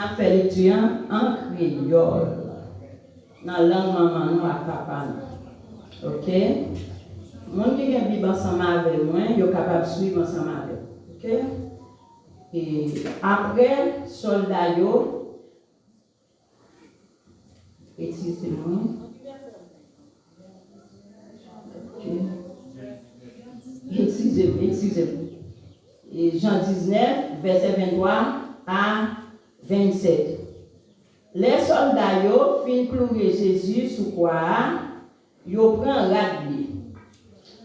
a fait lecture en créole. Dans la langue maman, nous à papa. Ok? Les gens qui vivent ensemble avec moi, ils sont capables de suivre ensemble avec. Ok? Et après, soldats, excusez-moi. Excusez-moi. Et Jean 19, verset 23 à 27. Les soldats fin clouer Jésus sous quoi? Yo prend radli.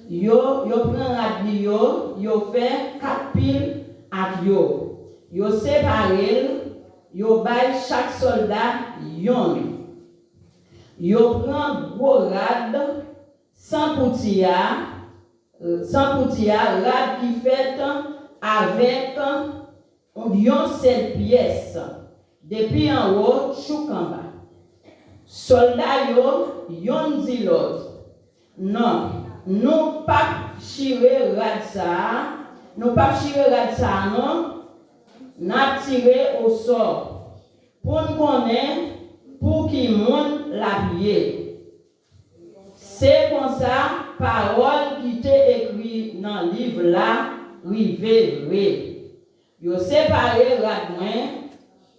Yo prend radli yo fait 4 piles ak yo. Yo séparé, yo bay chaque soldat yon. Yo prend gros rad sans poutilla, rad qui fait avec yon seule pièce. Depuis en haut, chouk en bas. Soldats yon dit l'autre. Non, nous pas tirer rad ça. Nous pas tirer rad ça, non. N'a tiré au sort. Pour nous connaître, pour qu'il monte la pied. C'est comme ça, parole qui t'est écrite dans le livre là, rivé vrai. Yo séparé rad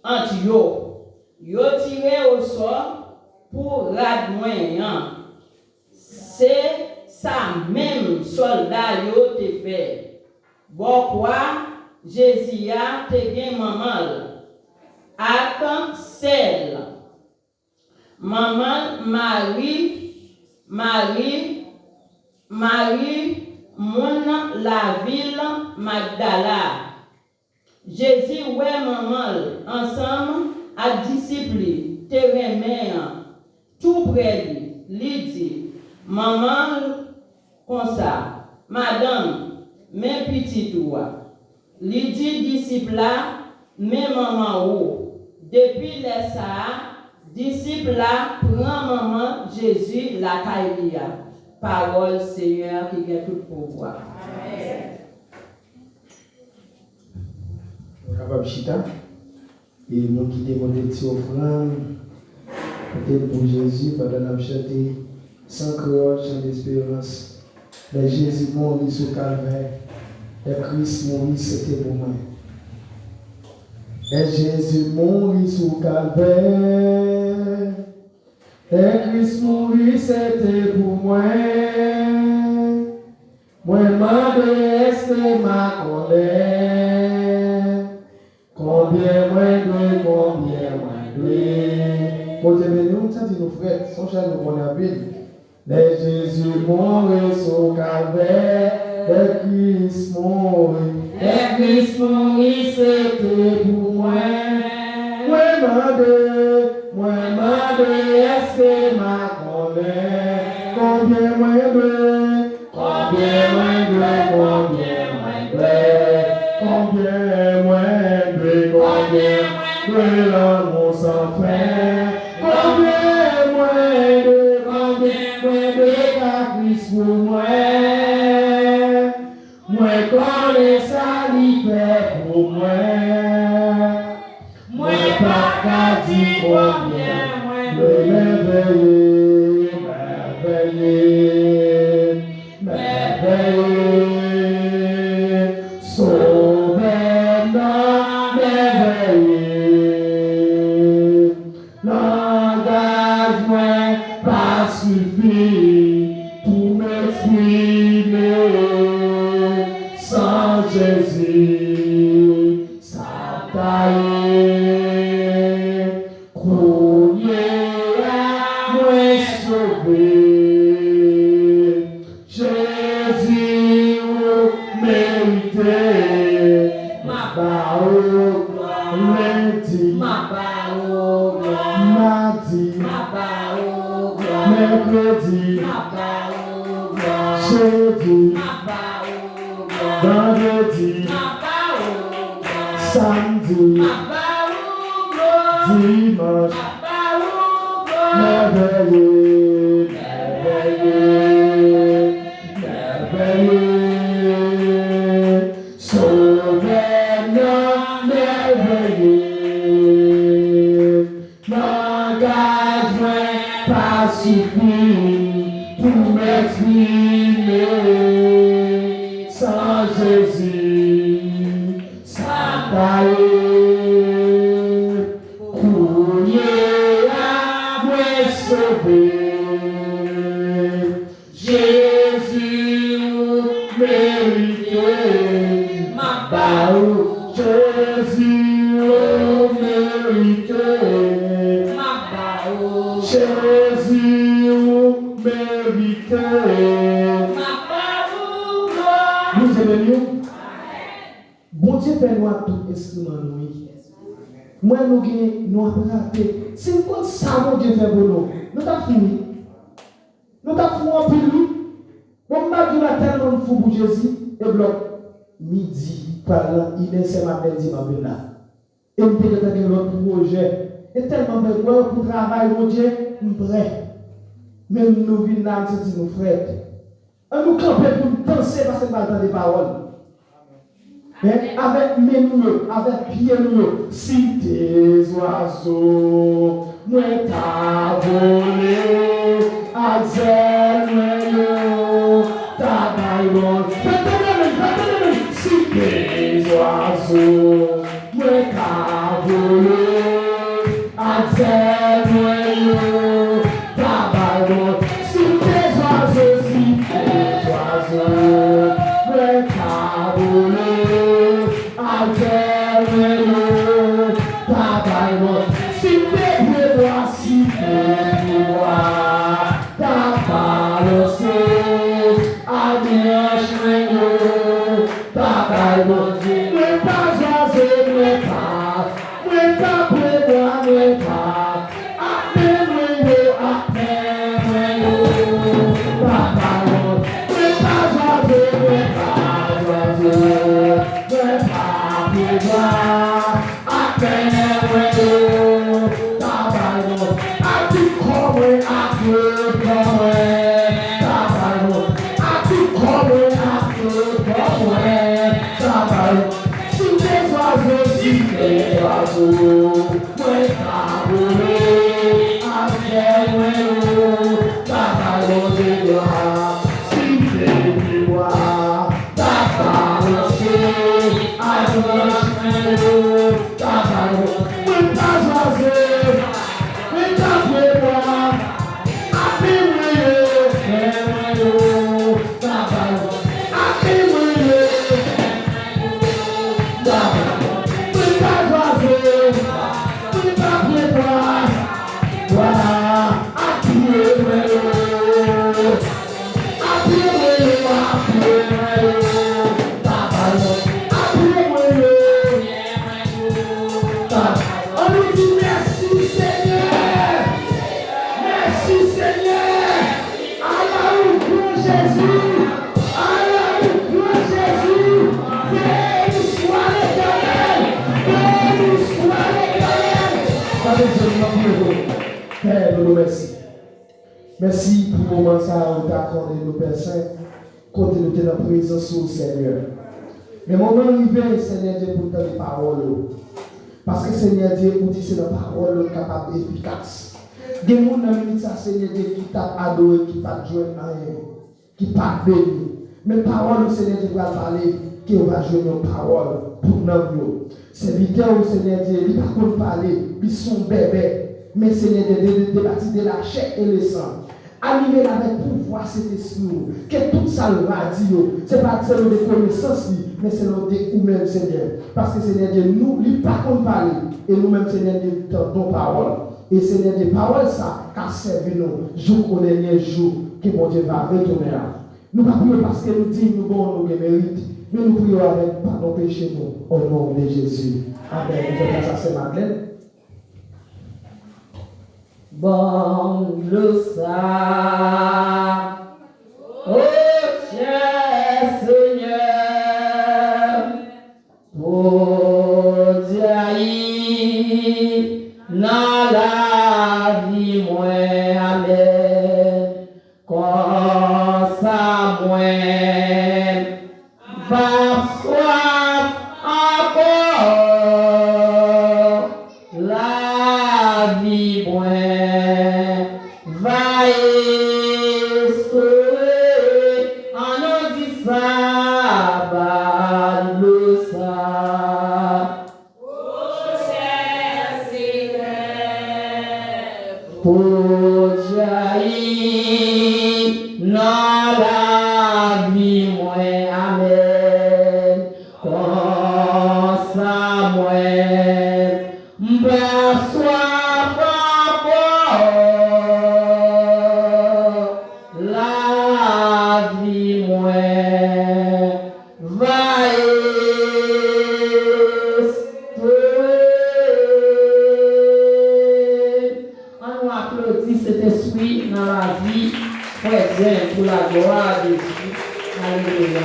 entre yo tiré au sort pour rad moins. C'est ça même soldat yo te fait. Pourquoi Jésus a te gen maman ak sel. Maman Marie mon la ville Magdala. Jésus ouais maman ensemble à disciples te remet tout près lui dit maman comme ça madame mes petits toi lui dit disciple là mes maman ou depuis les ça disciple là prend maman Jésus la caïlia parole Seigneur qui a tout pouvoir. Amen. Capable chita et nous qui démonter petit offrande peut-être pour Jésus pendant la chanter sans créole chant d'espérance mais Jésus mourit sur calvaire et Christ mourit c'était pour moi et Jésus mourit sur calvaire et Christ mourit c'était pour moi ma déesse ma colère combien moins de pour te nous ça dit nos frères son cher nous connaît bien les Jésus mourit sur calvaire et Christ mourit c'était pour moi ma déesse ma colère combien moins de l'amour sans fin combien moins de caprice pour moi connais sa liberté pour moi pas qu'à dire combien merveilleux mercredi, jeudi, vendredi, samedi, dimanche, merveilleux, sauveur merveilleux. suffit pour m'exprimer. Sans Jésus, ça taille. Courir à me sauver. Jésus mérité ma barre. Jésus mérité ma barre. Jésus mérité ma barre. Nous aimons. Bon Dieu fait nous tout instrument nous. Moi nous avons raté. C'est comme ça mon Dieu fait pour nous. Nous avons fini. Nous avons fini en pile. Bon, Dieu a tellement fou pour Jésus. Et bloc midi, parlant, il est c'est ma belle dit ma belle là. Et nous avons l'autre projet. Et tellement de gloire pour travailler, mon Dieu, nous prêts. Même nous venons là, c'est nos frères. Et nous camper pour nous danser parce que nous avons des paroles. Avec mes mots, avec pieds nous, si tes oiseaux, moi t'as volé, à zèle, t'as baillé, si tes oiseaux, moi t'as volé, à zèle, t'as baillé, si tes oiseaux, moi t'as volé. Père, nous remercions. Merci pour le moment ça où tu as accordé nos Pères Saints, côté de la présence au Seigneur. Mais le moment arrivé, Seigneur Dieu, pour te paroles. Parce que Seigneur Dieu, pour dire c'est la parole capable et efficace. Des gens qui ça, Seigneur Dieu, qui t'a adoré, qui t'a joué à rien, qui t'a béni. Mais parole, Seigneur Dieu, va parler, qui va jouer nos paroles pour nous. Serviteurs, Seigneur Dieu, ils ne peuvent pas parler, ils sont bébés. Mais Seigneur Dieu, débattre de la chair et le sang. Animer avec pouvoir cet esprit. Que tout ça le va dire. Ce n'est pas seulement de connaissance, mais c'est de nous-mêmes, Seigneur. Parce que Seigneur Dieu, nous, nous ne pouvons pas parler. Et nous-mêmes, Seigneur Dieu, ton parole. Et Seigneur Dieu, parole ça, qu'a servi nous, jour au dernier jour, que mon Dieu va retourner là. Nous ne prions pas parce que nous disons nous bon, nous mérite. Mais nous prions avec pardon péché nous, au nom de Jésus. Amen. Nous faisons ça, c'est Madeleine. Bon gloire, oh cher Seigneur, pour Dieu, dans la vie, moi, amen, quand ça, moi, va soif encore, la vie, moi. escoe anozi sabalusa Pojai na vie moi amen Kosa moi m'baswa la vie moi va on applaudit cet esprit dans la vie chrétienne pour la gloire de Dieu. Alléluia.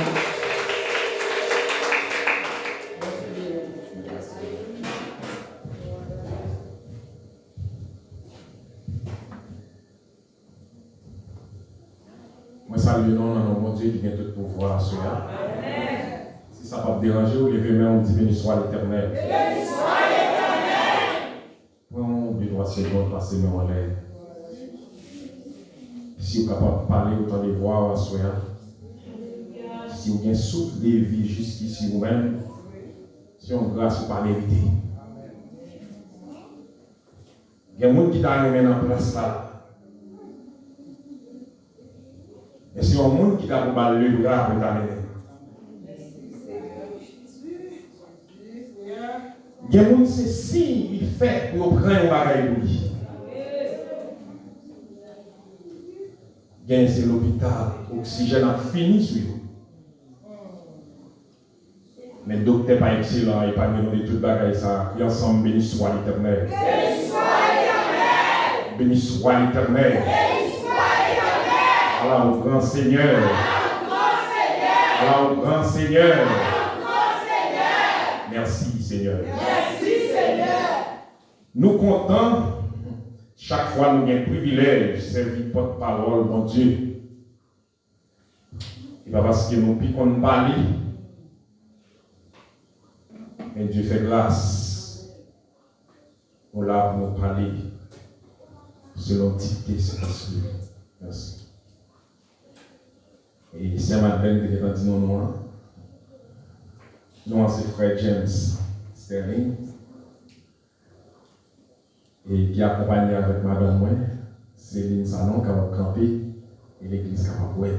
Moi, salue le nom dans mon Dieu qui vient tout pouvoir à cela. Si ça va te déranger, vous levez main, on dit béni soit l'Éternel. Béni soit l'Éternel. Prenons 2-3 secondes, passez main en l'air. Si vous êtes capable de parler, autant de voix à cela. Si vous avez souffle de vie jusqu'ici vous-même, si on grâce pour parler vite. Il y a des gens qui sont arrivés en place là. Et c'est un monde qui t'a pour le bras pour t'amener. Il y a des gens c'est signe qu'il fait pour prendre un bagage pour lui. C'est l'hôpital, l'oxygène a fini sur lui. Mais le docteur n'est pas excellent, il n'est pas de tout bagage ça. Et ensemble, béni soit l'Éternel. Béni soit l'Éternel. Béni soit l'Éternel. Allah au grand Seigneur. Allah au grand Seigneur. Merci Seigneur. Merci Seigneur. Nous comptons, chaque fois nous avons un privilège de servir porte-parole, mon Dieu. Et pas parce que nous piquons parler, mais Dieu fait grâce. On l'a pour nous parler selon dictée, c'est parce que. Merci. Et c'est Madeleine qui est dit non. Nous, c'est frère James Sterling. Et qui accompagne avec madame moi, Céline Salon, qui va camper et l'église qui va jouer.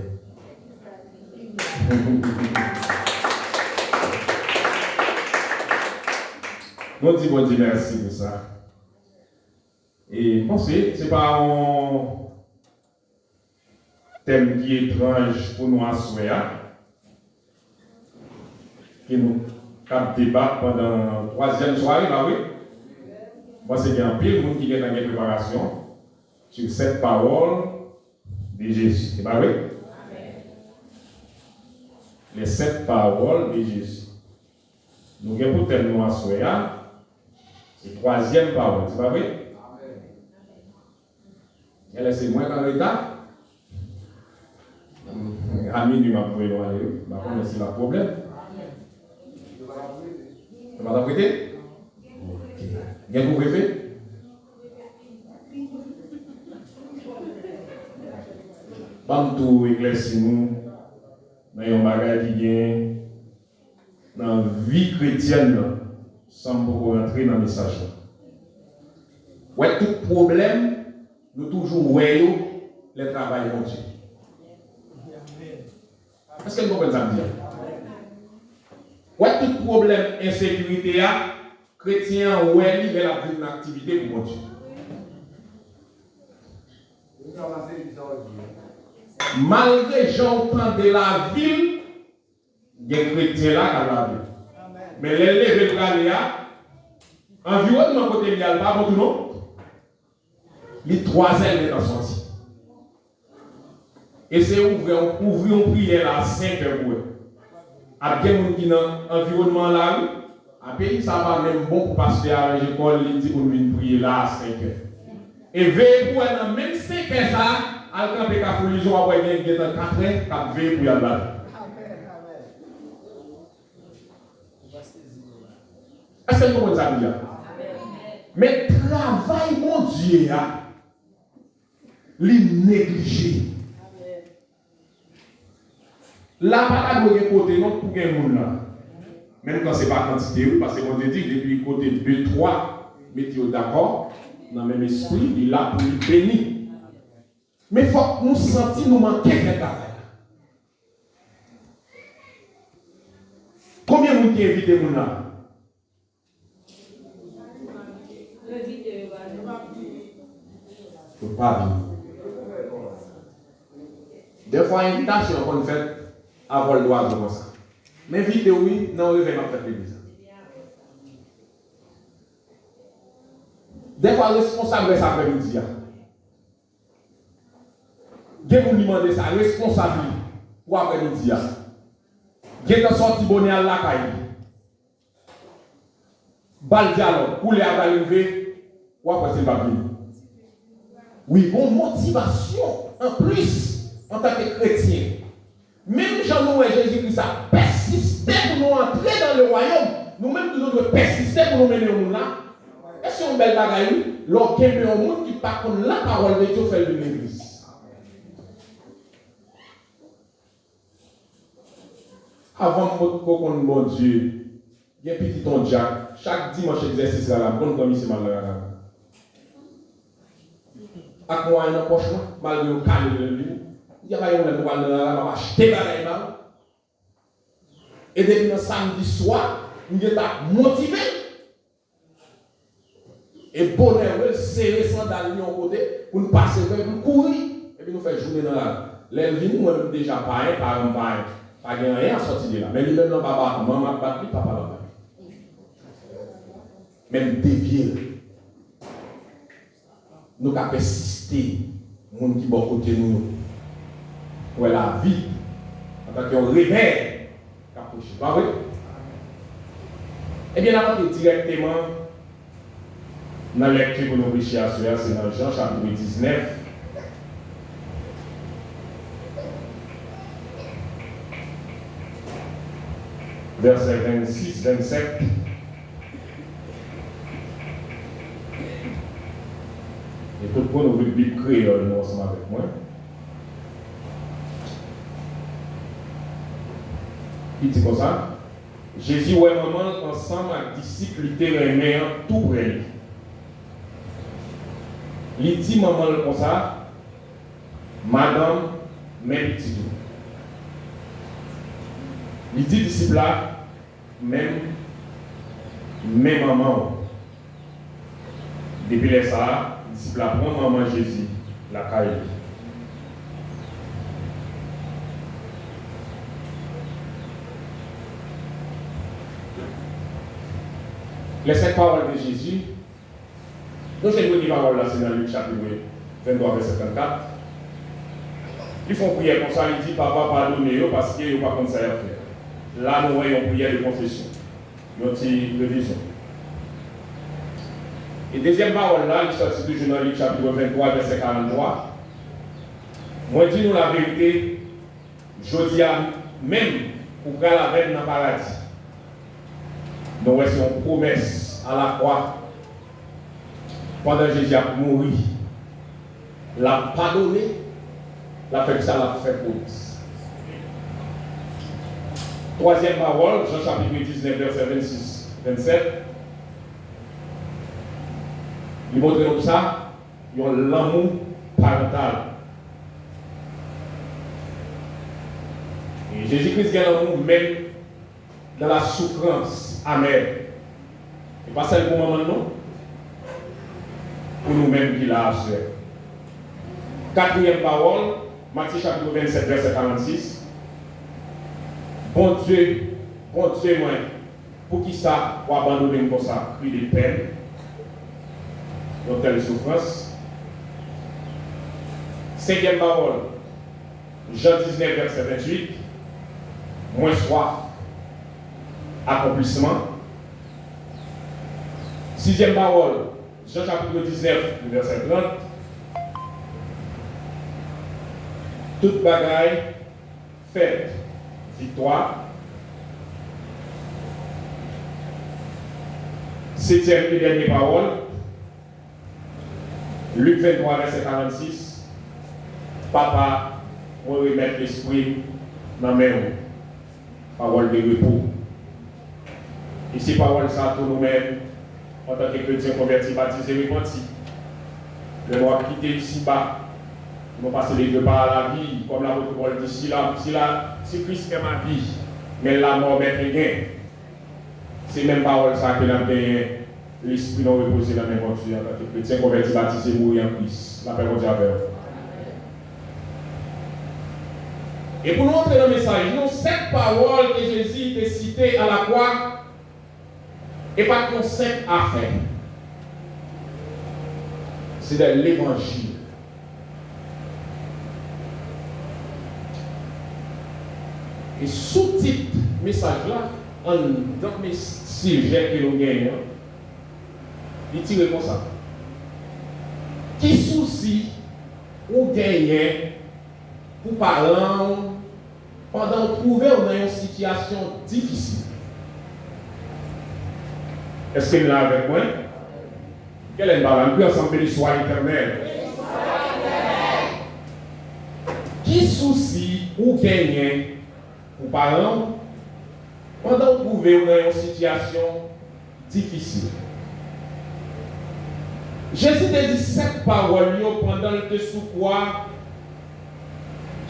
Nous disons bon Dieu merci pour ça. Et pensez, ce n'est pas un thème qui est étrange pour nous à Soya, qui nous cap débat pendant la troisième soirée, bah oui. Moi, c'est bien pile, le monde qui est dans les préparations sur cette parole de Jésus. C'est pas vrai? Les 7 paroles de Jésus. Nous avons pour thème nous à Soya, c'est la troisième parole. C'est pas vrai? Elle est moins dans l'état. Ami du m'a pris loin aller. Bah on c'est le problème. Tu m'as prêté? OK. Bien vous rêvez? Bam tout éclairci nous dans un bagage qui vient dans la vie chrétienne sans beaucoup rentrer dans le message. Ouais, tout problème, nous toujours voyons le travail de Dieu. Est-ce que vous comprenez ça me dire? Ouais, tout problème, insécurité, chrétien, ouais, il a une activité pour Dieu. Malgré les gens de la ville, il y a des chrétiens là dans la ville. Mais les levés de la environnement côté il n'y a pas bon tout non. Les 3 ailes sont sortis. Et c'est ouvrir une prière à 5 heures pour eux. Après, les gens qui sont dans l'environnement là, après, ça va même bon pour passer à l'école, ils disent qu'on vient prier là à 5 heures. Et veillez pour eux, même 5 heures, ça, à camper à Foulison, à voir bien 4 heures, à veiller pour y aller. Est-ce que vous comprenez ça bien? Mais travail, mon Dieu, li négligé. La pas de côté non pour gagner monde là. Même quand c'est pas quantité, parce que on te dit depuis côté 2 3 mettez d'accord dans le même esprit, il est là pour nous bénir. Mais il faut que nous sentions nous manquer de travail. Combien de gens qui invitent nous là? Il ne faut pas venir. Des fois, l'invitation qu'on fait avant le droit comme ça. Mais vite, oui, non, on réveille ma fête l'église. Des fois, responsable de ça après-midi. Vous demandez ça, responsable pour après-midi. Vous avez sorti bonnet à la caille. Bal dialogue, pour les avoir levé, ou après c'est pas venir. Oui, bon, motivation en plus en tant que chrétien. Même Jean-Nous et Jésus-Christ a persisté pour nous entrer dans le royaume. Nous-mêmes, nous devons persister pour nous mener au monde là. Est-ce que c'est une belle bagaille? Lorsqu'il y a un monde qui part contre la parole de Dieu, fait de l'église. Avant de qu'on bon Dieu, il y a un petit ton Jack. Chaque dimanche exercice là, bonne comme c'est mal là. Avec moi, il y a un poche, malgré le calme de lui. Il y a pas un monde qui va acheter bagaille là. Et depuis le samedi soir, nous sommes motivés. Et bonheur, serrer sandales en côté pour nous passer, pour nous courir. Et puis nous faisons journée dans la. L'envie, nous sommes déjà pas rien à sortir de là. Mais lui-même, non, papa, maman, papa, là. Même dévier. Nous avons persisté. Les gens qui sont à côté de nous. Pour la vie. En tant qu'on réveille. Pas vrai? Eh bien, avant directement, dans la lecture que nous réfléchissons à cela, c'est dans Jean chapitre 19. Verset 26, 27. Et tout le monde ouvre le Bible créole ensemble avec moi. Il dit comme ça. Jésus ouais maman ensemble avec disciples littéralement tout près. Il dit maman comme ça. Madame, même petit. Il dit disciple là même maman. Depuis les ça, disciple là prend maman Jésus la caille. Les 5 paroles de Jésus, nous j'ai une parole là, c'est dans Luc chapitre 23, verset 34. Ils font prière comme ça, ils disent papa pardonnez-vous parce qu'ils n'ont pas comme ça à faire. Là, nous voyons une prière de confession, une petite révision. Et deuxième parole là, il sortit toujours dans Luc chapitre 23, verset 43. Moi, dis nous la vérité, je dis à même pour qu'elle avec dans le paradis. Nous avons une promesse à la croix. Pendant que Jésus a mouru, l'a pardonné, l'a fait ça, l'a fait pour nous. Troisième parole, Jean chapitre 19, verset 26, 27. Il montre comme ça, il y a l'amour parental. Et Jésus-Christ a l'amour même dans la souffrance amère. Et pas celle pour maman, non? Pour nous-mêmes qui l'a assuré. Quatrième parole, Matthieu chapitre 27, verset 46. Bon Dieu, moi, pour qui ça, pour abandonner comme ça, cri de peine, dans telle souffrance. Cinquième parole, Jean 19, verset 28. Moins soif, accomplissement. Sixième parole, Jean chapitre 19, verset 30. Toute bagaille faite, victoire. Septième et dernière parole, Luc 23, verset 46. Papa, moi remettre l'esprit dans la main. Parole de repos. Et ces paroles, ça, pour nous-mêmes, en tant que chrétiens convertis, baptisés, repentis. Le mois quitter ici-bas, nous passons les deux par la vie, comme l'apôtre Paul dit, si Christ est ma vie, mais la mort est rien. C'est même parole ça que nous avons l'esprit nous reposer dans la même voiture en tant que chrétien converti, baptisé, mourir en Christ. La paix avec vous. Et pour nous entrer dans le message, nous, cette parole que Jésus a citée à la croix n'est pas une simple affaire. C'est de l'évangile. Et sous-titre message là, dans mes sujets que nous gagnons, il tire comme ça. Qui souci ou gagne pour parents pendant trouver dans une situation difficile? Est-ce que vous êtes avec moi? Quel est le balance? Puis ensemble, béni soit éternel. Qui souci ou gagne pour parents pendant trouver dans une situation difficile? Jésus a dit cette parole pendant le sous quoi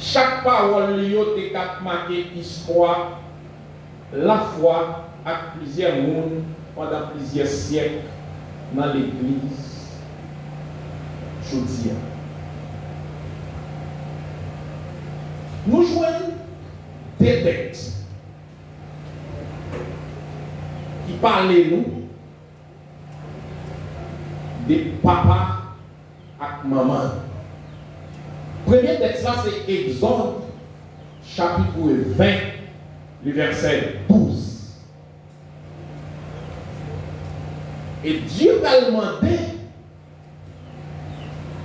chaque parole est marquée histoire, la foi avec plusieurs mondes pendant plusieurs siècles dans l'église aujourd'hui. Nous jouons des textes qui parlent nous de papa et maman. Premier texte là, c'est Exode, chapitre 20, le verset 12. Et Dieu va demander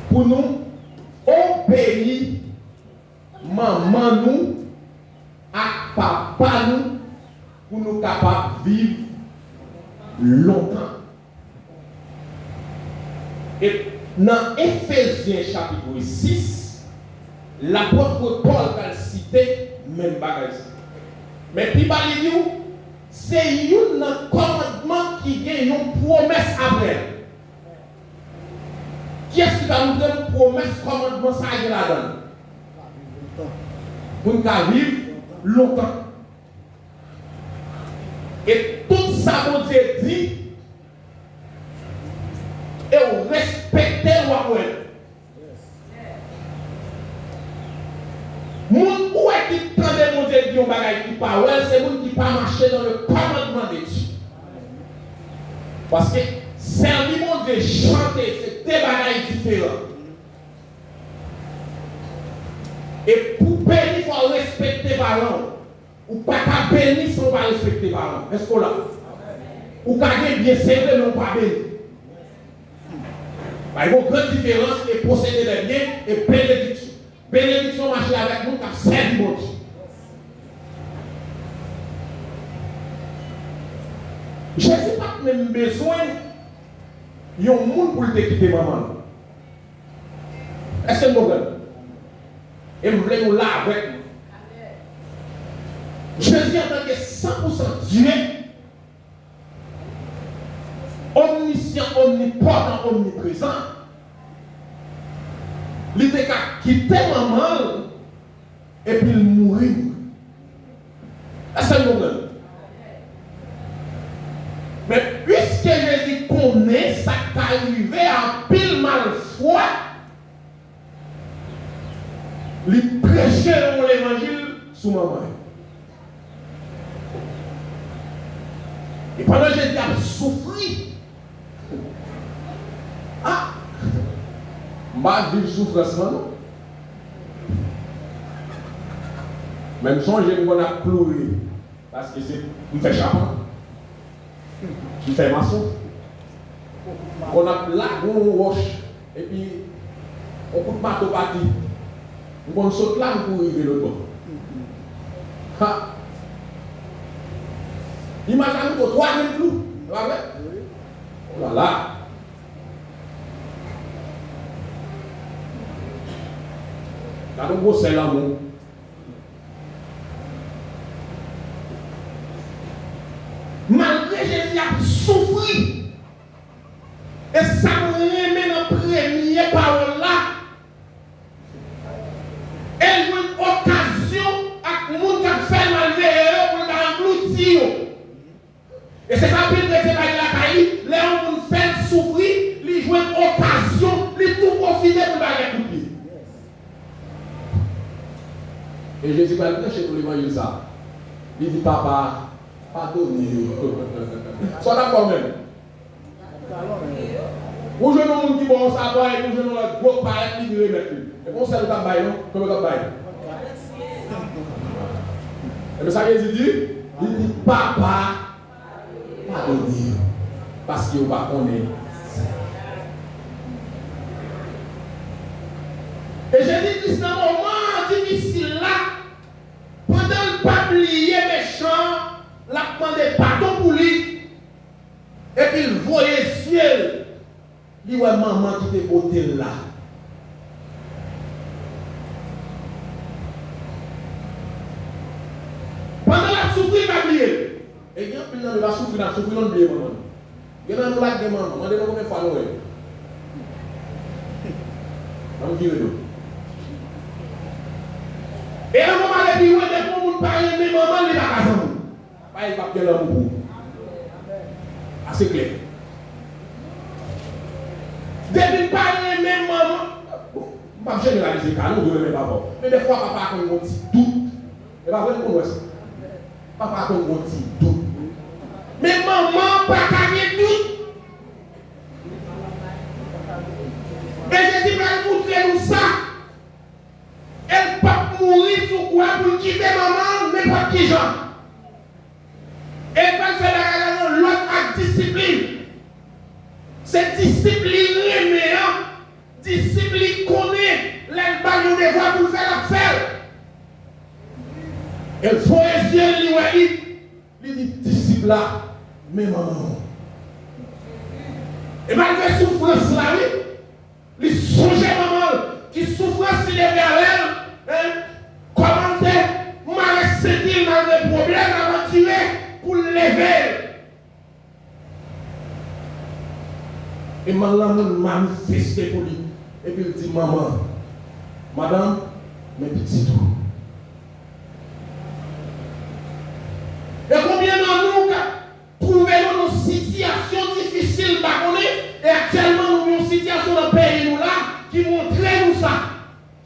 pour nous obéir maman nous à papa nous pour nous capables de vivre longtemps. Et dans Éphésiens chapitre 6, l'apôtre Paul a cité même bagage. Mais puis c'est un commandement qui gagne une promesse après. Qui est-ce qui va nous donner une promesse, commandement, ça y est là-dedans? Pour nous vivre longtemps. Et tout ça, mon Dieu dit, et on respecte le Moun où est qui tendait mon Dieu dit un bagage qui parle, c'est moun qui pas marcher dans le commandement de Dieu. Parce que servir mon Dieu, chanter, c'est des bagages différents. Et pour bénir, il faut respecter les parents. Ou pas qu'à bénir sans pas respecter les parents. Est-ce qu'on l'a? Ou qu'à bien servir, non pas bénir. Il y a une grande différence et posséder les biens et bénédiction. Bénédiction marche avec nous qui servi mon Dieu. Je n'ai pas même besoin d'un monde pour te quitter maman. Est-ce que vous comprenez? Et vous voulez nous là avec nous. Jésus en tant que 100% Dieu, omniscient, omnipotent, omniprésent, il était qu'à quitter maman et puis il mourit. Est-ce que vous comprenez? Mais puisque Jésus connaît ça qui arrivé à pile mal foi, il prêchait l'évangile sous maman. Et pendant que Jésus a souffert, je vais vivre souffrance, non? Même si je vais pleurer, parce que c'est me fait chapin, je fais maçon. On a là, on roche, et puis on coupe ma topati. On saute là pour arriver l'autre bord. Imaginez que 3 000 clous. Voilà. Dans le gros, c'est l'amour. Malgré Jésus a souffert, et ça me remet dans la première parole là, elle a une occasion à le monde qui a fait malgré pour l'engloutir. Et c'est ça que le chrétien va la caille, les gens fait souffrir, ils jouent une occasion, ils tout profiter pour la couper. Et Jésus va le chez tout l'évangile ça. Il dit papa, pardonnez. Sois d'accord même. Vous jouez dans le monde qui bon ça va et vous jouez dans le gros pareil qui remet plus. Et bon c'est le tabac non? Comme le tabac. Et bien ça qu'il dit, il dit papa, pardonnez. Parce qu'il va connaître. Et Jésus-Christ, dans un moment difficile là, pendant le pablier méchant, la demandé pardon pour lui, et puis il voyait le ciel, il voit maman qui était côté là. Pendant la souffrir, il a oublié. Et bien, il va souffrir, il a souffert, il a oublié maman. Il y a un lac de maman, on a dit combien de fois nous. On dit le. Et à un moment, il dit, ouais, pour nous parler, mais maman, il n'est pas casé. Pas il va bien l'amour. Assez clair. Depuis parler, même maman, je ne vais pas généraliser, car nous ne devons pas voir. Mais des fois, papa a un petit doute. Et pas vrai qu'on ça. Papa a un petit doute. Mais maman, pas gagner doute. Et Jésus va montrer nous ça. Elle ne peut pas mourir sur quoi pour quitter maman, n'importe qui genre. Elle va faire la l'autre discipline. Cette discipline reméant, discipline connaît, elle va nous devoir pour faire l'affaire. Elle faut les yeux, il dit disciple là, mais maman. Et malgré souffrance là, il songeait maman, qui souffrance il est vers elle, comment mal sentir dans des problèmes avant de tuer pour lever. Et maman manifesté pour lui. Et puis il dit maman, madame, mes petits tout. Et combien d'entre nous trouvons dans une situation difficile, et actuellement nous avons une situation dans le pays là qui montre nous ça,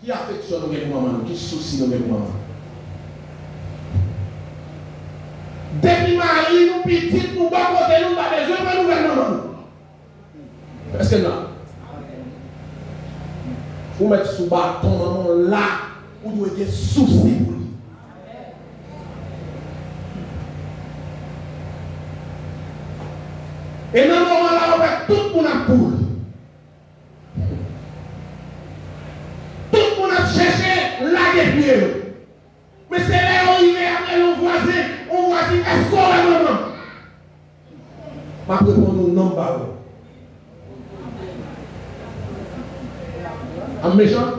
qui affectionne nos maman, qui soucie nos maman. Depuis Marie, nous petites, nous bas côté, nous pas besoin de nouvelles maman. Est-ce que non? Vous mettez sous bâton maman là, vous devez être souci pour lui. Et dans le moment là, on va tout le monde à poule. Tout le monde a cherché la guerre. Mais c'est là où il est après le voisin. On voit si est-ce qu'on a maman? Ma réponse nous non pas. Un méchant?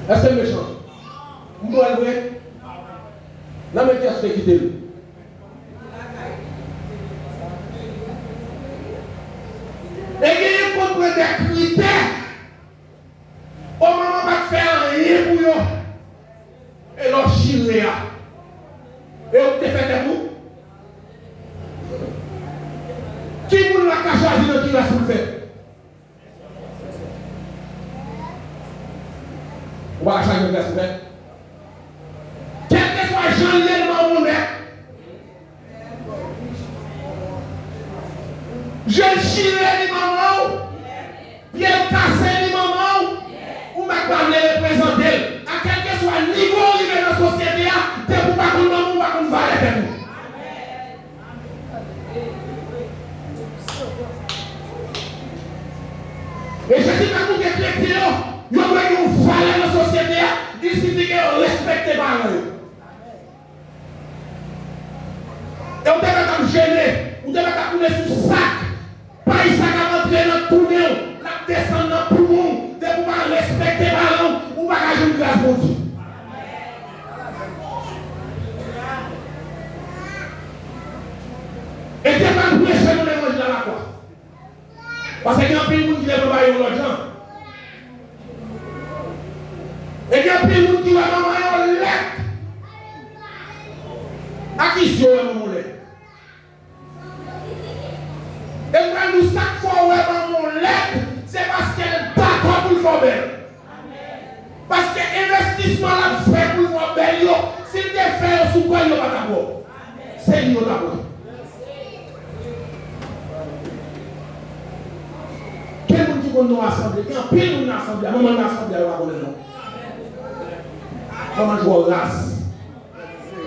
Est-ce que c'est méchant? Moi, elle vrai? Non, mais qui a quitté lui? Et il y a des critères. Au moment où on va faire rien pour eux. Et leur chiller. Et on te fait des coups. Qui vous l'a choisi de qui va se faire? On va changer de verset. Quel que soit Jean-Léon mon mec. Je chire les mamans, bien cassé les mamans, ou m'a pas les représenter. À quel que soit le niveau où il est dans la société, de vous pas qu'on maman, pas qu'on va avec nous. Et je dis pas que les chrétiens, ils ont une valeur dans la société, il suffit qu'ils respectent les parents. Et on devait gêner, on devait couler sous sac. Pas ça qui va entrer dans tout le monde, la descendre dans tout le monde, de pouvoir respecter les parents, grâce pour Dieu. Et Dieu va nous prêcher nous les manger dans la croix. Parce qu'il y a un pays qui ne veut pas y avoir l'argent. Et il y a un pays qui va maman y lait. À qui c'est maman lait? Et quand nous chaque fois où maman lait, c'est parce qu'elle est d'accord pour le faire belle. Parce que l'investissement là fait pour le faire belle, s'il te fait sous quoi il n'y a pas d'abord. C'est lui d'abord. Quel monde qui va nous rassembler? Il y a un pile nous rassembler. Maman nous rassembler, elle va connaître non. Maman joue grâce.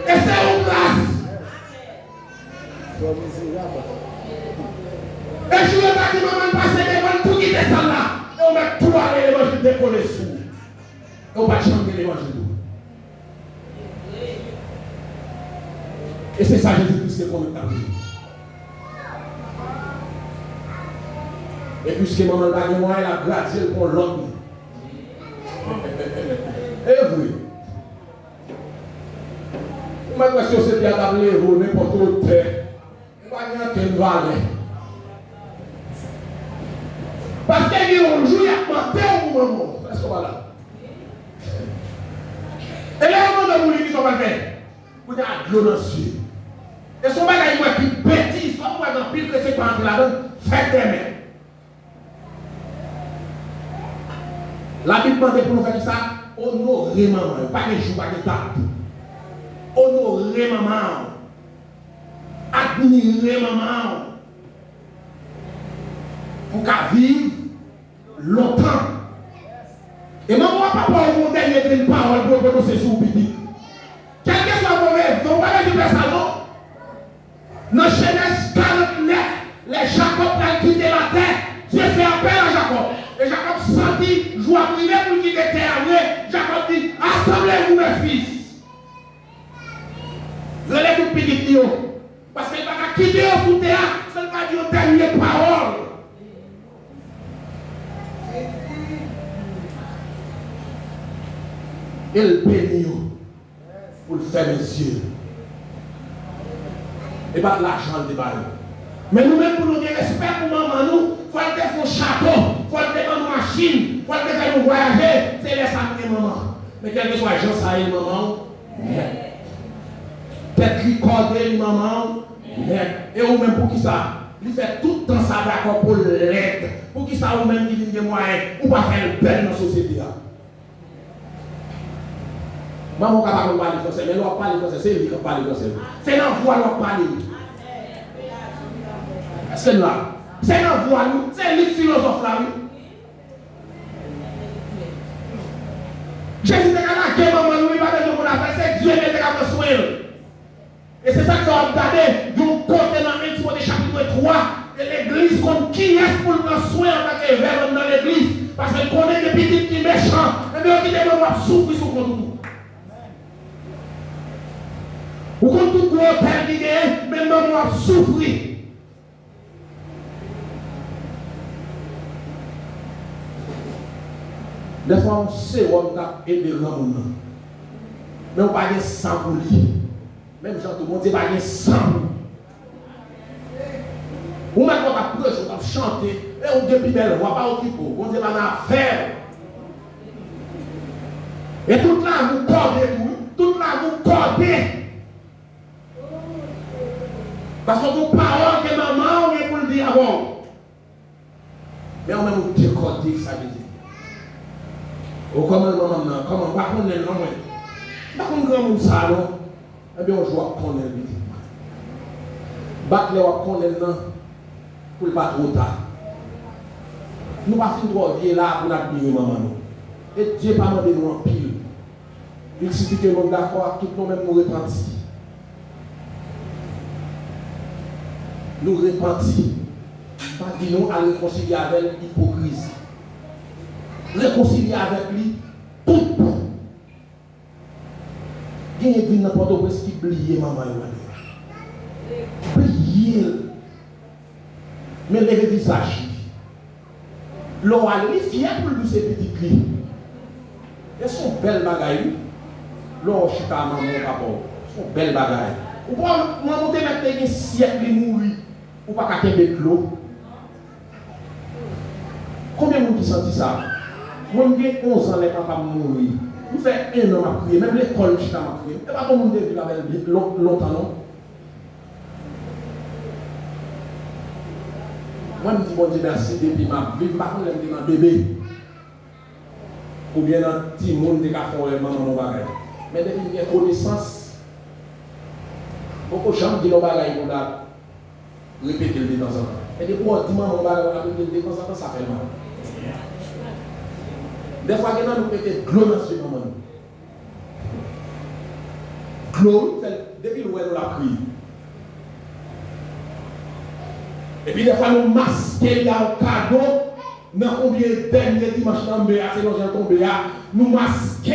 Et c'est une grâce. Et je ne veux pas que maman passe devant tout quitter ça là. Et on met tout à l'évangile décoller sous. Et on va changer l'évangile. Et c'est ça Jésus-Christ qu'on est arrivé. Et puisque maman n'a pas moi, elle a gratifié pour l'autre. Et vous, ma question c'est bien d'appeler vous n'importe où terre. Il va y avoir une valeur. Parce qu'il y a un jour, il y a planté au moment. Est-ce qu'on va là? Et là, on va vous dire qu'ils sont pas faits. Vous avez de l'eau dans le ciel. Et son bagage qui bêtise, soit vous avez un pile que c'est pas entrer là-dedans, faites des mains. La Bible demande pour nous faire ça, honorer maman, pas de jour, pas de date. Honorer maman, admirer maman, pour qu'elle vive longtemps. Et maman va pas avoir une dernière parole pour prononcer sur le petit. Quel que soit le mauvais, on va dire ça non. Dans Genèse 49, les Jacob ont quitté la terre. Dieu fait appel à Jacob. Et Jacob sentit joie brûler pour quitter la terre. Jacob dit, assemblez-vous mes fils. Relève tout petit. Parce qu'il va quitter sous terre, ça ne va dire une dernière parole. Il bénit pour le faire mes yeux. Et pas de l'argent de débat. Mais nous-mêmes, pour nous donner respect pour maman, nous, il faut aller faire un château, il faut aller faire une machine, il faut aller faire voyager. C'est les samedis, maman. Mais quel que soit Jean, ça y est, maman. Peut-être lui corder, maman. Et vous-même, pour qui ça? Il fait tout le temps ça d'accord pour l'aide. Pour qui ça, vous-même, il dit des moyens, ou pas faire le bel dans la société. Maman ne parle pas français, mais l'on parle français, c'est lui qui parle français. C'est dans la voix qu'on parle. Est-ce que là? C'est dans la voix, c'est lui philosophe là. Jésus est là, maman, nous, il va faire ce qu'on a fait, c'est Dieu qui est là pour soigner. Et c'est ça que va regarder, donc côté dans le chapitre 3, et l'église comme qui est pour prendre soin en tant que verbe dans l'église. Parce qu'elle connaît des petits qui méchants, et bien qui devrait souffrir sur contre tout. Ou comme tout gros hôtel qui gagne, même maman souffrir. Des fois, on sait qu'on a aidé le monde. Mais on n'a pas de sang pour lui. Même quand tout le monde dit pas de sang. Ou même quand on a prêché, on a chanté, et on dit plus belle voix, pas au typo. On dit pas d'affaire. Et tout là, vous cordez tout là, vous cordez. Parce que vos paroles que maman, on est pour le dire avant. Mais on même décoder ça veut dire. Ou comment maman, comment, pas qu'on est non, pas qu'on grand monde ça non. Eh bien on joue à connaître lui. Battre les à connaître non pour pas trop tard. Nous pas fin trop vieux là pour admirer maman. Et Dieu pas demandé nous en pile. Il suffit que nous d'accord, tout nous même nous repentir. Nous repentir. Pas dire nous à réconcilier avec l'hypocrisie. Réconcilier avec lui tout bon. Il y a des n'importe où qui oublier maman. Oublier. Mais les visages. L'on a les fiers pour lui ces petits cris. Et son belle bagaille, l'or chita maman papa, son belle bagaille. Ou pas monter maintenant un siècle mourir, ou pas qu'à de l'eau. Combien de gens qui sentent ça? Moi, j'ai 11 ans, les papas mourir. Nous faisons 1 an à prier, même l'école, je t'ai prié. Et pas tout le monde a vu la belle longtemps, non? Moi, je me dis, bon Dieu, merci, depuis ma vie, je me dis, ma bébé. Ou bien, un petit monde qui a fait maman, mon bagage. Mais depuis que j'ai connaissance, beaucoup de gens qui ont bagage, on a répété de temps en temps. Et depuis que je dis, maman, mon bagage, on a répété de temps en temps, ça fait mal. Des fois, nous mettons de l'eau dans ce moment. L'eau, depuis que nous la prière. Et puis, des fois, nous masquons un cadeau. Dans combien de derniers dimanches dans le c'est dans un tombé, nous masquons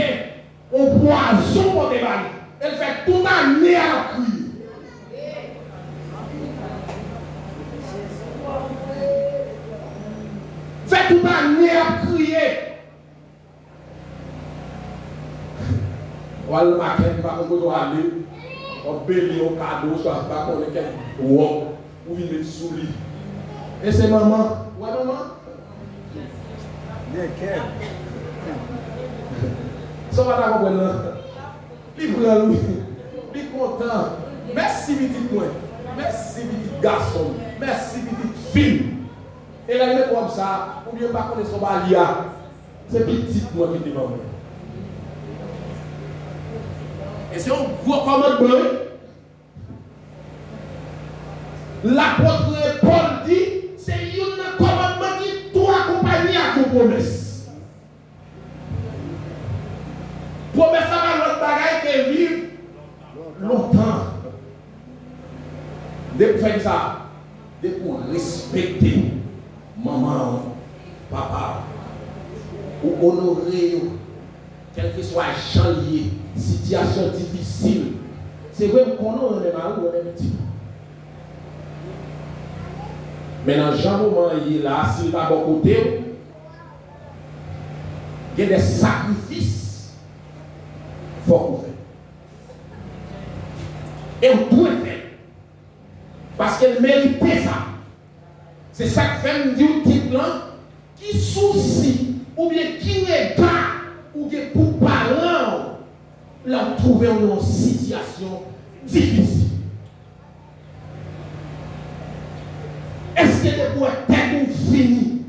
un poison pour des balles. Elle fait toute l'année à la crier. Fait toute l'année à crier. Ou le matin, on va aller, on bélit au cadeau, soit pas qu'on est ou il met sous lit. Et c'est maman. Ouais, maman? Ça va d'accord, il prend lui, il est content. Merci, petit moi. Merci, petit garçon. Merci, petite fille. Et là, il est comme ça, ou bien pas connaître son balia. C'est petit moi qui est maman. Et c'est un gros commandement. L'apôtre Paul dit, c'est un commandement qui doit accompagner à ton promesse. Promesse à l'autre bagaille qui vivre longtemps. Depuis faire ça, depuis pour respecter maman, papa, ou honorer, quel que soit chanlier, situation difficile. C'est vrai qu'on a un mari ou un petit. Mais dans Jean moment, il est là, s'il va à bon côté, il y a des sacrifices qu'il faut faire. Et on doit faire. Parce qu'elle mérite ça. C'est ça que fait me dire au titre là, qui soucie, ou bien qui regarde, ou bien pour parents, là, trouver une situation difficile. Est-ce que les bois tête fini?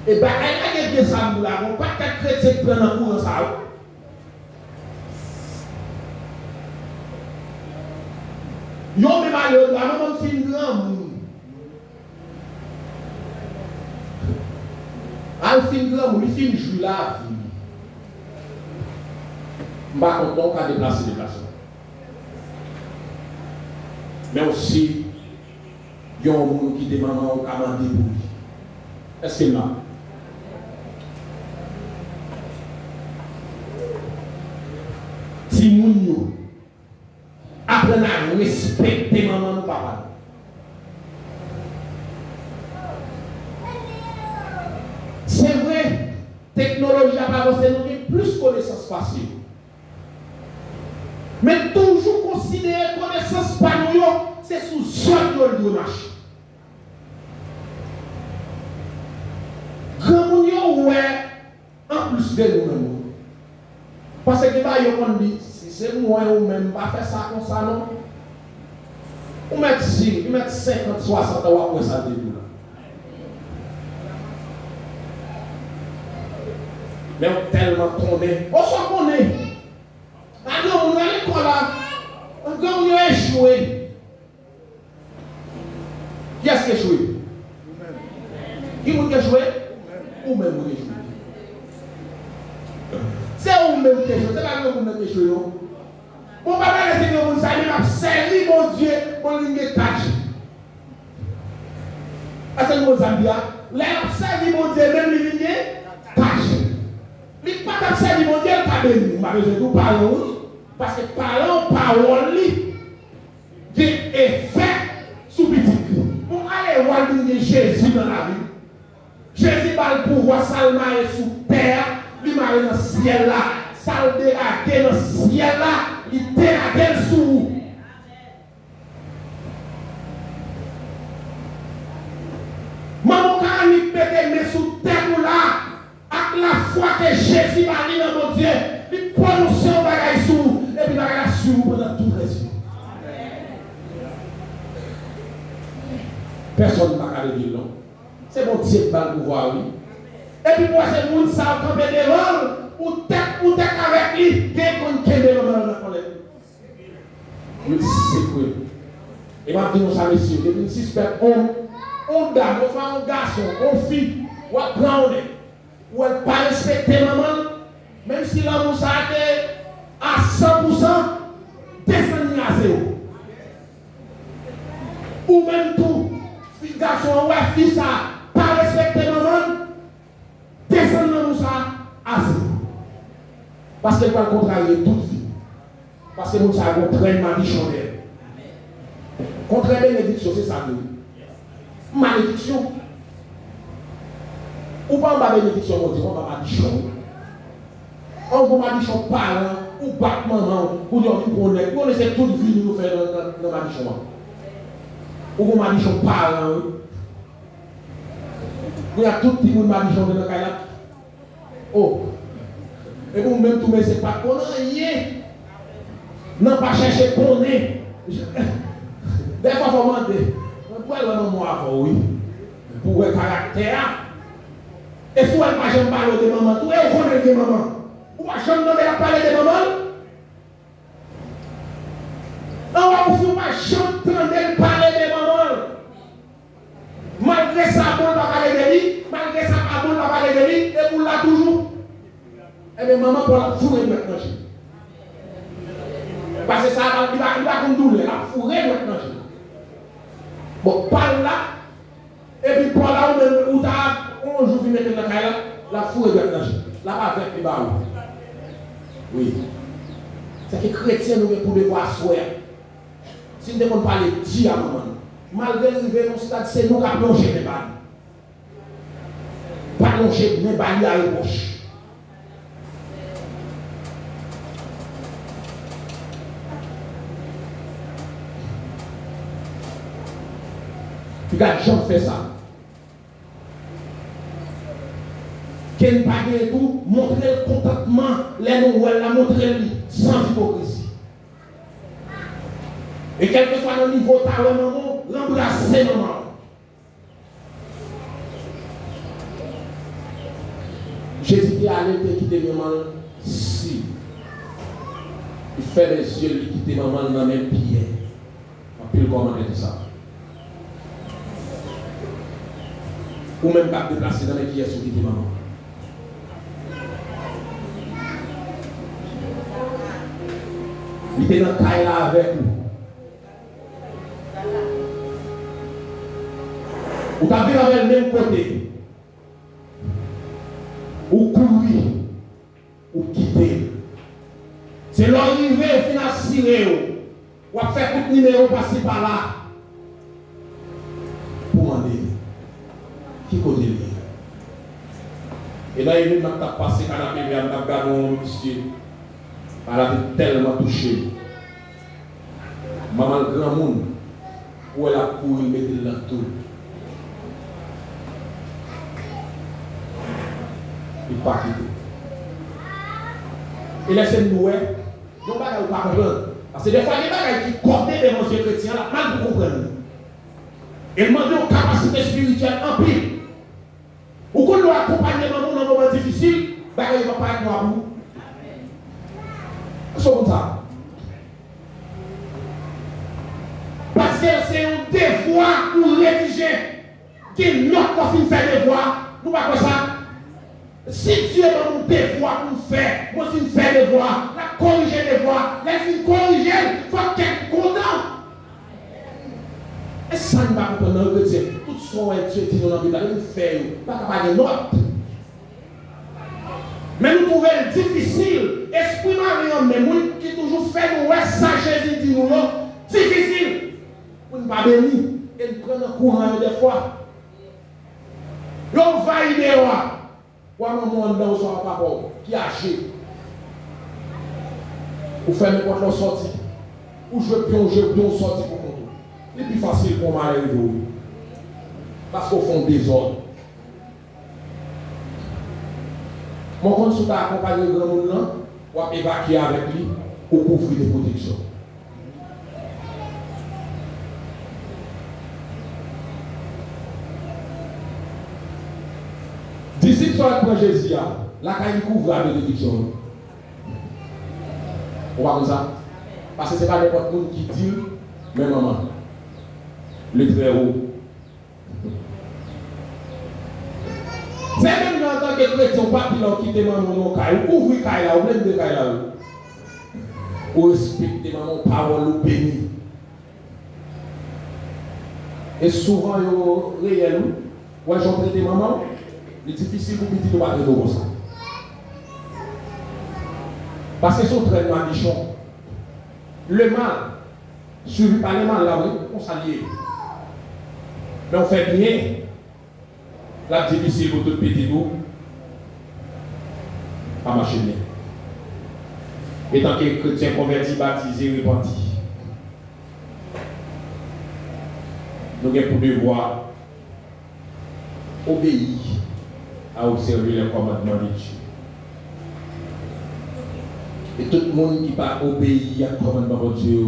Et bien, elle a des ça, nous l'avons pas qu'à chrétien qui prennent en courant ça. Yon même malheur, la maman fin grand monde. Al fin grand monde, il fin jouer la vie. Je ne vais pas content qu'à déplacer des personnes. Mais aussi, il y a un monde qui demande à commander pour lui. Est-ce qu'il y a? Si nous apprenons à respecter maman ou papa. C'est vrai, technologie a avancé, nous avons plus de connaissances faciles. Mais toujours considérer connaissance par nous, c'est sous zone de marche. Grand monde, ouais, en plus de nous-mêmes. Parce que on dit, si c'est moi ou même pas faire ça comme ça, non. On met 50, 60 ans après ça début là. Mais on tellement connaît. On s'en connaît. Alors, on a l'école là. On a échoué. Qui est-ce qui a échoué? Qui a échoué? Ou même vous échoué. C'est vous-même qui échoué. C'est pas vous-même qui échoué. Bon, pas mal de gens qui ont servi mon Dieu pour lui cacher. Parce que nous avons dit, là, servi mon Dieu, même lui cacher. Il n'est pas servi mon Dieu, il n'a pas béni. Je vais vous parler. Parce que parlant parole, il y a un effet sous petit. Pour aller voir Jésus dans la vie. Jésus a le pouvoir, ça le marre sous terre, il marre dans le ciel là, ça le dérague dans le ciel là, il dérague sous vous. Maman, quand il met sous terre là, avec la foi que Jésus a dit dans mon Dieu, il prononce un bagage sous vous, et puis il va sur vous pendant tout le reste. Personne ne va pas le dire non. C'est mon Dieu qui va le pouvoir, oui. Et puis moi, c'est mon ça qui est devant, ou tête avec lui, qui est comme qui est devant la colère. Oui, c'est quoi. Et moi, je dis ça, messieurs, depuis une suspect, on dame, on fait un garçon, on fille, ou on prend, ou elle pas respecter maman, même si l'amour ça a été à 100%, descendre à zéro. Ou même tout. Fils garçon, ouais, fils ça, pas respecter maman, descendre dans ça à zéro. Parce qu'elle va contrarier toute vie. Parce que nous savons traîner ma vie chandelle. Contre bénédiction, c'est ça. Malédiction. Ou pas ma bénédiction, on dit, on va malédiction. On va malédiction parent, ou battre maman, ou dire qu'on est, on essaie toute vie nous faire dans malédiction. Ou vous m'avez dit que parle. Vous avez tout le monde m'a dit que dans le cas là. Oh. Et vous même tout, mais ce n'est pas qu'on a rien. Non, pas chercher qu'on est. Des fois, il faut demander. Pourquoi elle va moi avant, oui? Pour le caractère. Et si elle ne va jamais parler de maman, tout est au connaît de maman. Ou pas jamais parler de maman? On va vous faire chanter parler de maman. Malgré ça, bon, va parler de lui. Malgré ça, bon, va parler de lui. Et vous là toujours. Eh bien, maman, pour la fourrer maintenant. Parce que ça, il va comme douleur. La fourrer maintenant. Bon, parle là. Et puis, pour là, où tu as un jour, tu mets dans la caille, la fourrer maintenant. Là, avec les barreaux. Oui. C'est que les chrétiens, nous, pour devoir souhaiter. Si nous ne devons pas les dire à maman, malgré l'arrivée dans ce stade, c'est nous qui avons plongé les balles. Pas plonger les balles à la poche. Regarde, Jean fait ça. Qu'elle pas de tout, montrer le contentement, les nouvelles, la montrer lui, sans hypocrisie. Et quel que soit le niveau, tu as le maman, l'embrasser maman. Jésus qui allait te quitter maman, si. Il fait les yeux, il quitte maman dans mes pieds. Puis il commande ça. Ou même pas déplacer dans mes pieds sur quitter maman. Il était dans la caille là avec nous. Ou t'as vu avec le même côté. Ou courir. Ou quitter. C'est l'arrivée financière. Ou à faire tout numéro passer par là. Pour demander. Qui connaît lui? Et là, il m'a passé canapé, il m'a regardé mon monsieur. Elle a tellement touché. Maman, le grand monde, où elle a couru, il mettait dans tout. Il n'est pas quitté. Et laissez-nous, nous ne pouvons pas comprendre. Parce que des fois, il y a des bagages qui comptent devant les chrétiens, là, mal pour comprendre. Et demander aux capacités spirituelles en pile. Ou qu'on doit accompagner dans un moment difficile, il ne va pas être noir. C'est comme ça. Parce que c'est un devoir pour rédiger qui notre fin faire devoir. Nous pas comme ça. Si Dieu a un devoir pour faire, moi si je fais devoir, la corriger devoir, laisse-moi corriger, il faut qu'elle soit content. Et ça ne va pas comprendre que Dieu, tout son Dieu dit dans la Bible, il fait, pas capable de note. Mais nous trouvons difficile, esprit Marie, mais moi qui toujours fait nous, ouais, ça Jésus dit nous, difficile. Pour ne pas bénir, et nous prenons un courant des fois. Yo va idée wa. Wa maman dans son parole qui a acheté. Ou faire n'importe quelle sortie. Ou je plonger pour sortir pour mon tour. C'est plus facile pour moi de parce qu'au fond désordre. Mon compte sous ta accompagné le grand monde là, ou évacuer avec lui, ou couvrir des protections. Disciples sont après Jésus, la caille couvre la bénédiction. On va comme ça. Parce que ce n'est pas n'importe qui dit, mais maman, le très haut. C'est même en tant que chrétien, pas qui quitte maman non caille, ou couvre caille là, ou plein de caille là. Ou respecter maman parole ou béni. Et souvent, yo réel, ou j'en traite maman, c'est difficile pour petit de parler de ça. Parce que son traitement nichon. Le mal, suivi par le mal, là, oui, on s'allie. Mais on fait bien. La difficile pour tout petit nous, à marcher bien. Et tant que chrétien converti, baptisé, repenti, nous avons pour devoir obéir à observer les commandements de Dieu. Et tout le monde qui va obéir à commandement de Dieu,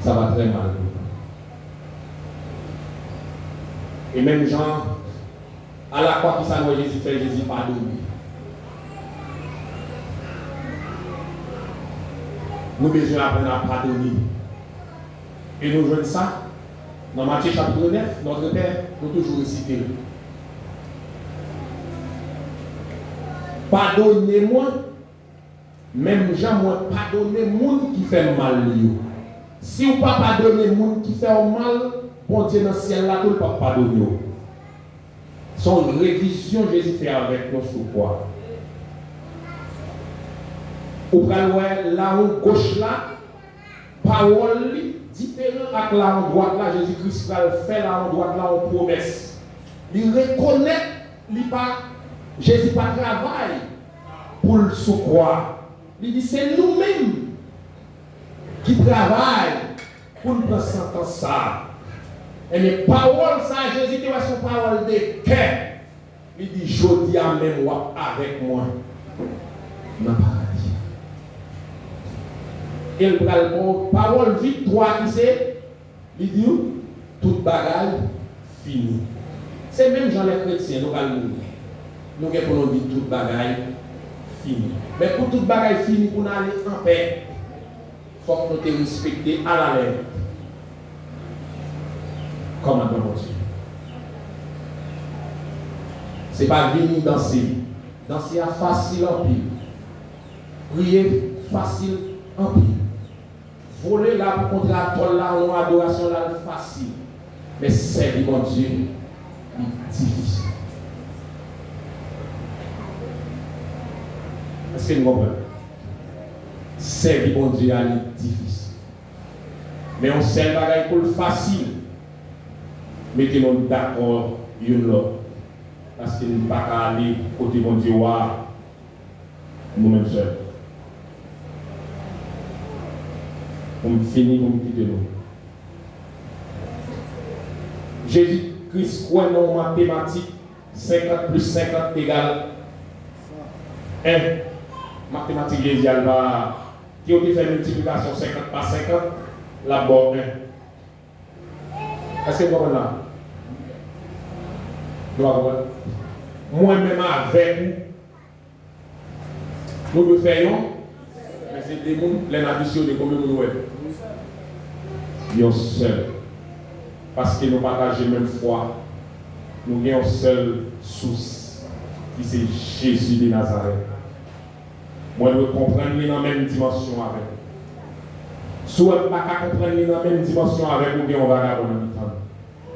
ça va très mal. Et même Jean, à la croix qui s'annonce Jésus fait, Jésus pardonne. Nous avons besoin d'apprendre à pardonner. Et nous jouons ça dans Matthieu chapitre 9, notre Père, nous toujours réciter. Pardonnez-moi, même Jean, moi, pardonnez les gens qui font mal. Si vous ne pardonnez les gens qui font mal, bon Dieu dans le ciel là, tout le pas pardonner. Son révision, Jésus fait avec nous sur quoi? Ou là où gauche là, parole différente avec là en droite là, Jésus-Christ va faire là en droite là en promesse. Il reconnaît, il pas, Jésus pas travail pour le sous-croire. Il dit c'est nous-mêmes qui travaillons pour nous prendre sentence ça. Et les paroles, ça, Jésus qui a son parole de cœur. Il dit, je dis à même avec moi. Dans le paradis. Et le parole victoire qui c'est, il dit, toute bagaille finie. C'est même Jean les chrétiens, nous allons mourir. Nous allons dire toute bagaille finie. Mais pour toute bagaille finie, pour nous aller en paix, il faut que nous te respecter à la lettre. Commandement de Dieu. Ce n'est pas venir danser. Danser est facile en pile. Prier facile en pile. Voler là pour contre la toile là, en adoration là, facile. Mais servir mon Dieu, c'est difficile. Est-ce que nous comprenons? Servir mon Dieu, c'est difficile. Mais on sert bagaille pour le facile. Mettez-nous d'accord, une l'autre. Parce que nous ne pouvons pas aller côté mon Dieu, nous-mêmes seuls. On finit, on quitte nous. Jésus-Christ croit dans mathématiques, 50 plus 50 égale 1. Mathématiques, Jésus va, qui ont fait multiplication 50 par 50, la bonne 1. Est-ce que vous comprenez là? Moi-même avec nous le faisons, mais c'est des gens, les additionnés comme nous. Nous seul. Parce que nous partageons la même foi, nous avons une seule source, qui c'est Jésus de Nazareth. Moi, je comprends dans la même dimension avec nous. Si vous ne pouvez pas comprendre dans la même dimension avec nous, on va regarder dans le temps.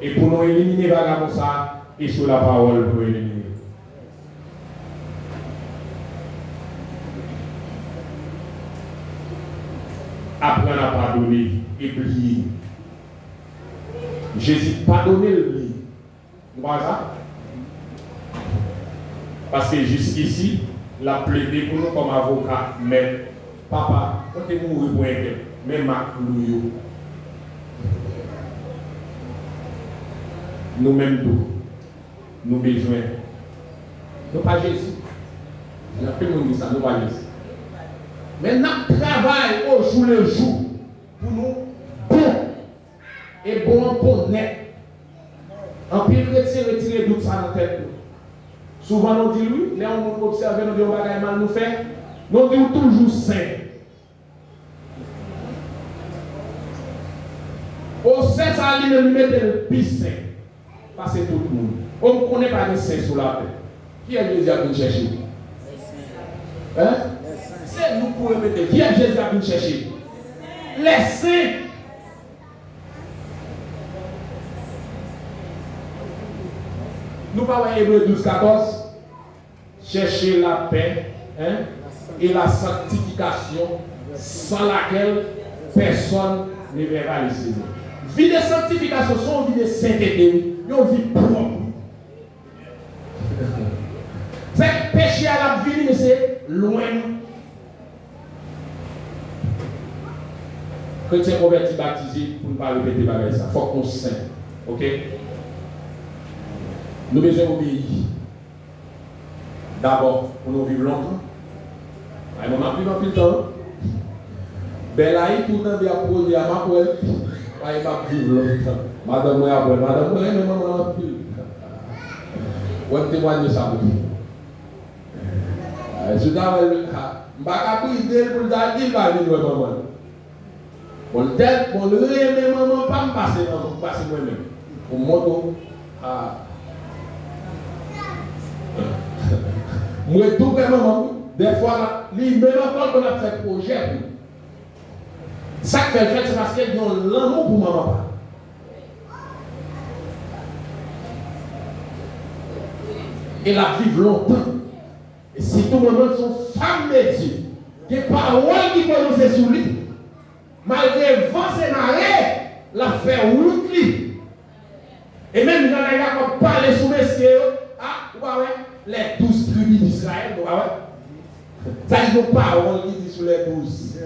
Et pour nous éliminer les vagabonds, ça, et sur la parole pour éliminer. Apprendre à pardonner et plier. Jésus pardonnait le lit. Vous voyez ça? Parce que jusqu'ici, la plaidé pour nous comme avocat, mais papa, quand tu mourir pour un mais Marc nous, nous-mêmes tout, nous besoin. Nous pas Jésus. Il y a plus de monde qui dit ça, nous pas Jésus. Mais nous travaillons au jour le jour pour nous bon et bon pour net. En pile retirer doute ça dans la tête. Souvent nous dit oui, là on observe, nous disons bagaille mal nous fait. Nous disons toujours saint. Au saint ça lui mettre le plus saint. Parce que tout le monde. On ne connaît pas de saint sur la terre. Qui est Jésus à venir chercher? Hein? C'est nous pour mettre. Qui est Jésus à venir chercher? Les saints. Nous parlons Hébreux 12, 14. Chercher la paix, hein, et la sanctification sans laquelle personne ne verra le Seigneur. Vie de sanctification, c'est une vie de sainteté, une vie propre. C'est péché à la vie, mais c'est loin. Chrétien converti baptisé, pour ne pas répéter ça, il faut qu'on saint. Ok? Nous devons obéir. D'abord, pour nous vivre longtemps. Il m'a pris un peu de temps. Belaï, tout le temps, il a posé à ma poêle. Il m'a vivre longtemps. Madame, moi, madame, moi, mais maman, plus. On témoigne de ça. Je suis dans le cas. Je ne vais pas prier pour le dire, il va venir, maman. Bon, peut-être, bon, le mais maman, pas me passer, maman, passer moi-même. Pour moto, moi, tout vraiment, des fois, même quand on a fait projet, ça qui fait le fait, c'est parce qu'il y a l'amour pour maman. Et la vivre longtemps. Et si tout le monde sont femmes de Dieu, des paroles qui prononcent sur lui, malgré vent et marée, la fait route lui. Et même dans les gars qui parlent sous messieurs, les 12 tribus d'Israël, ça dit nos paroles qui disent sur les 12.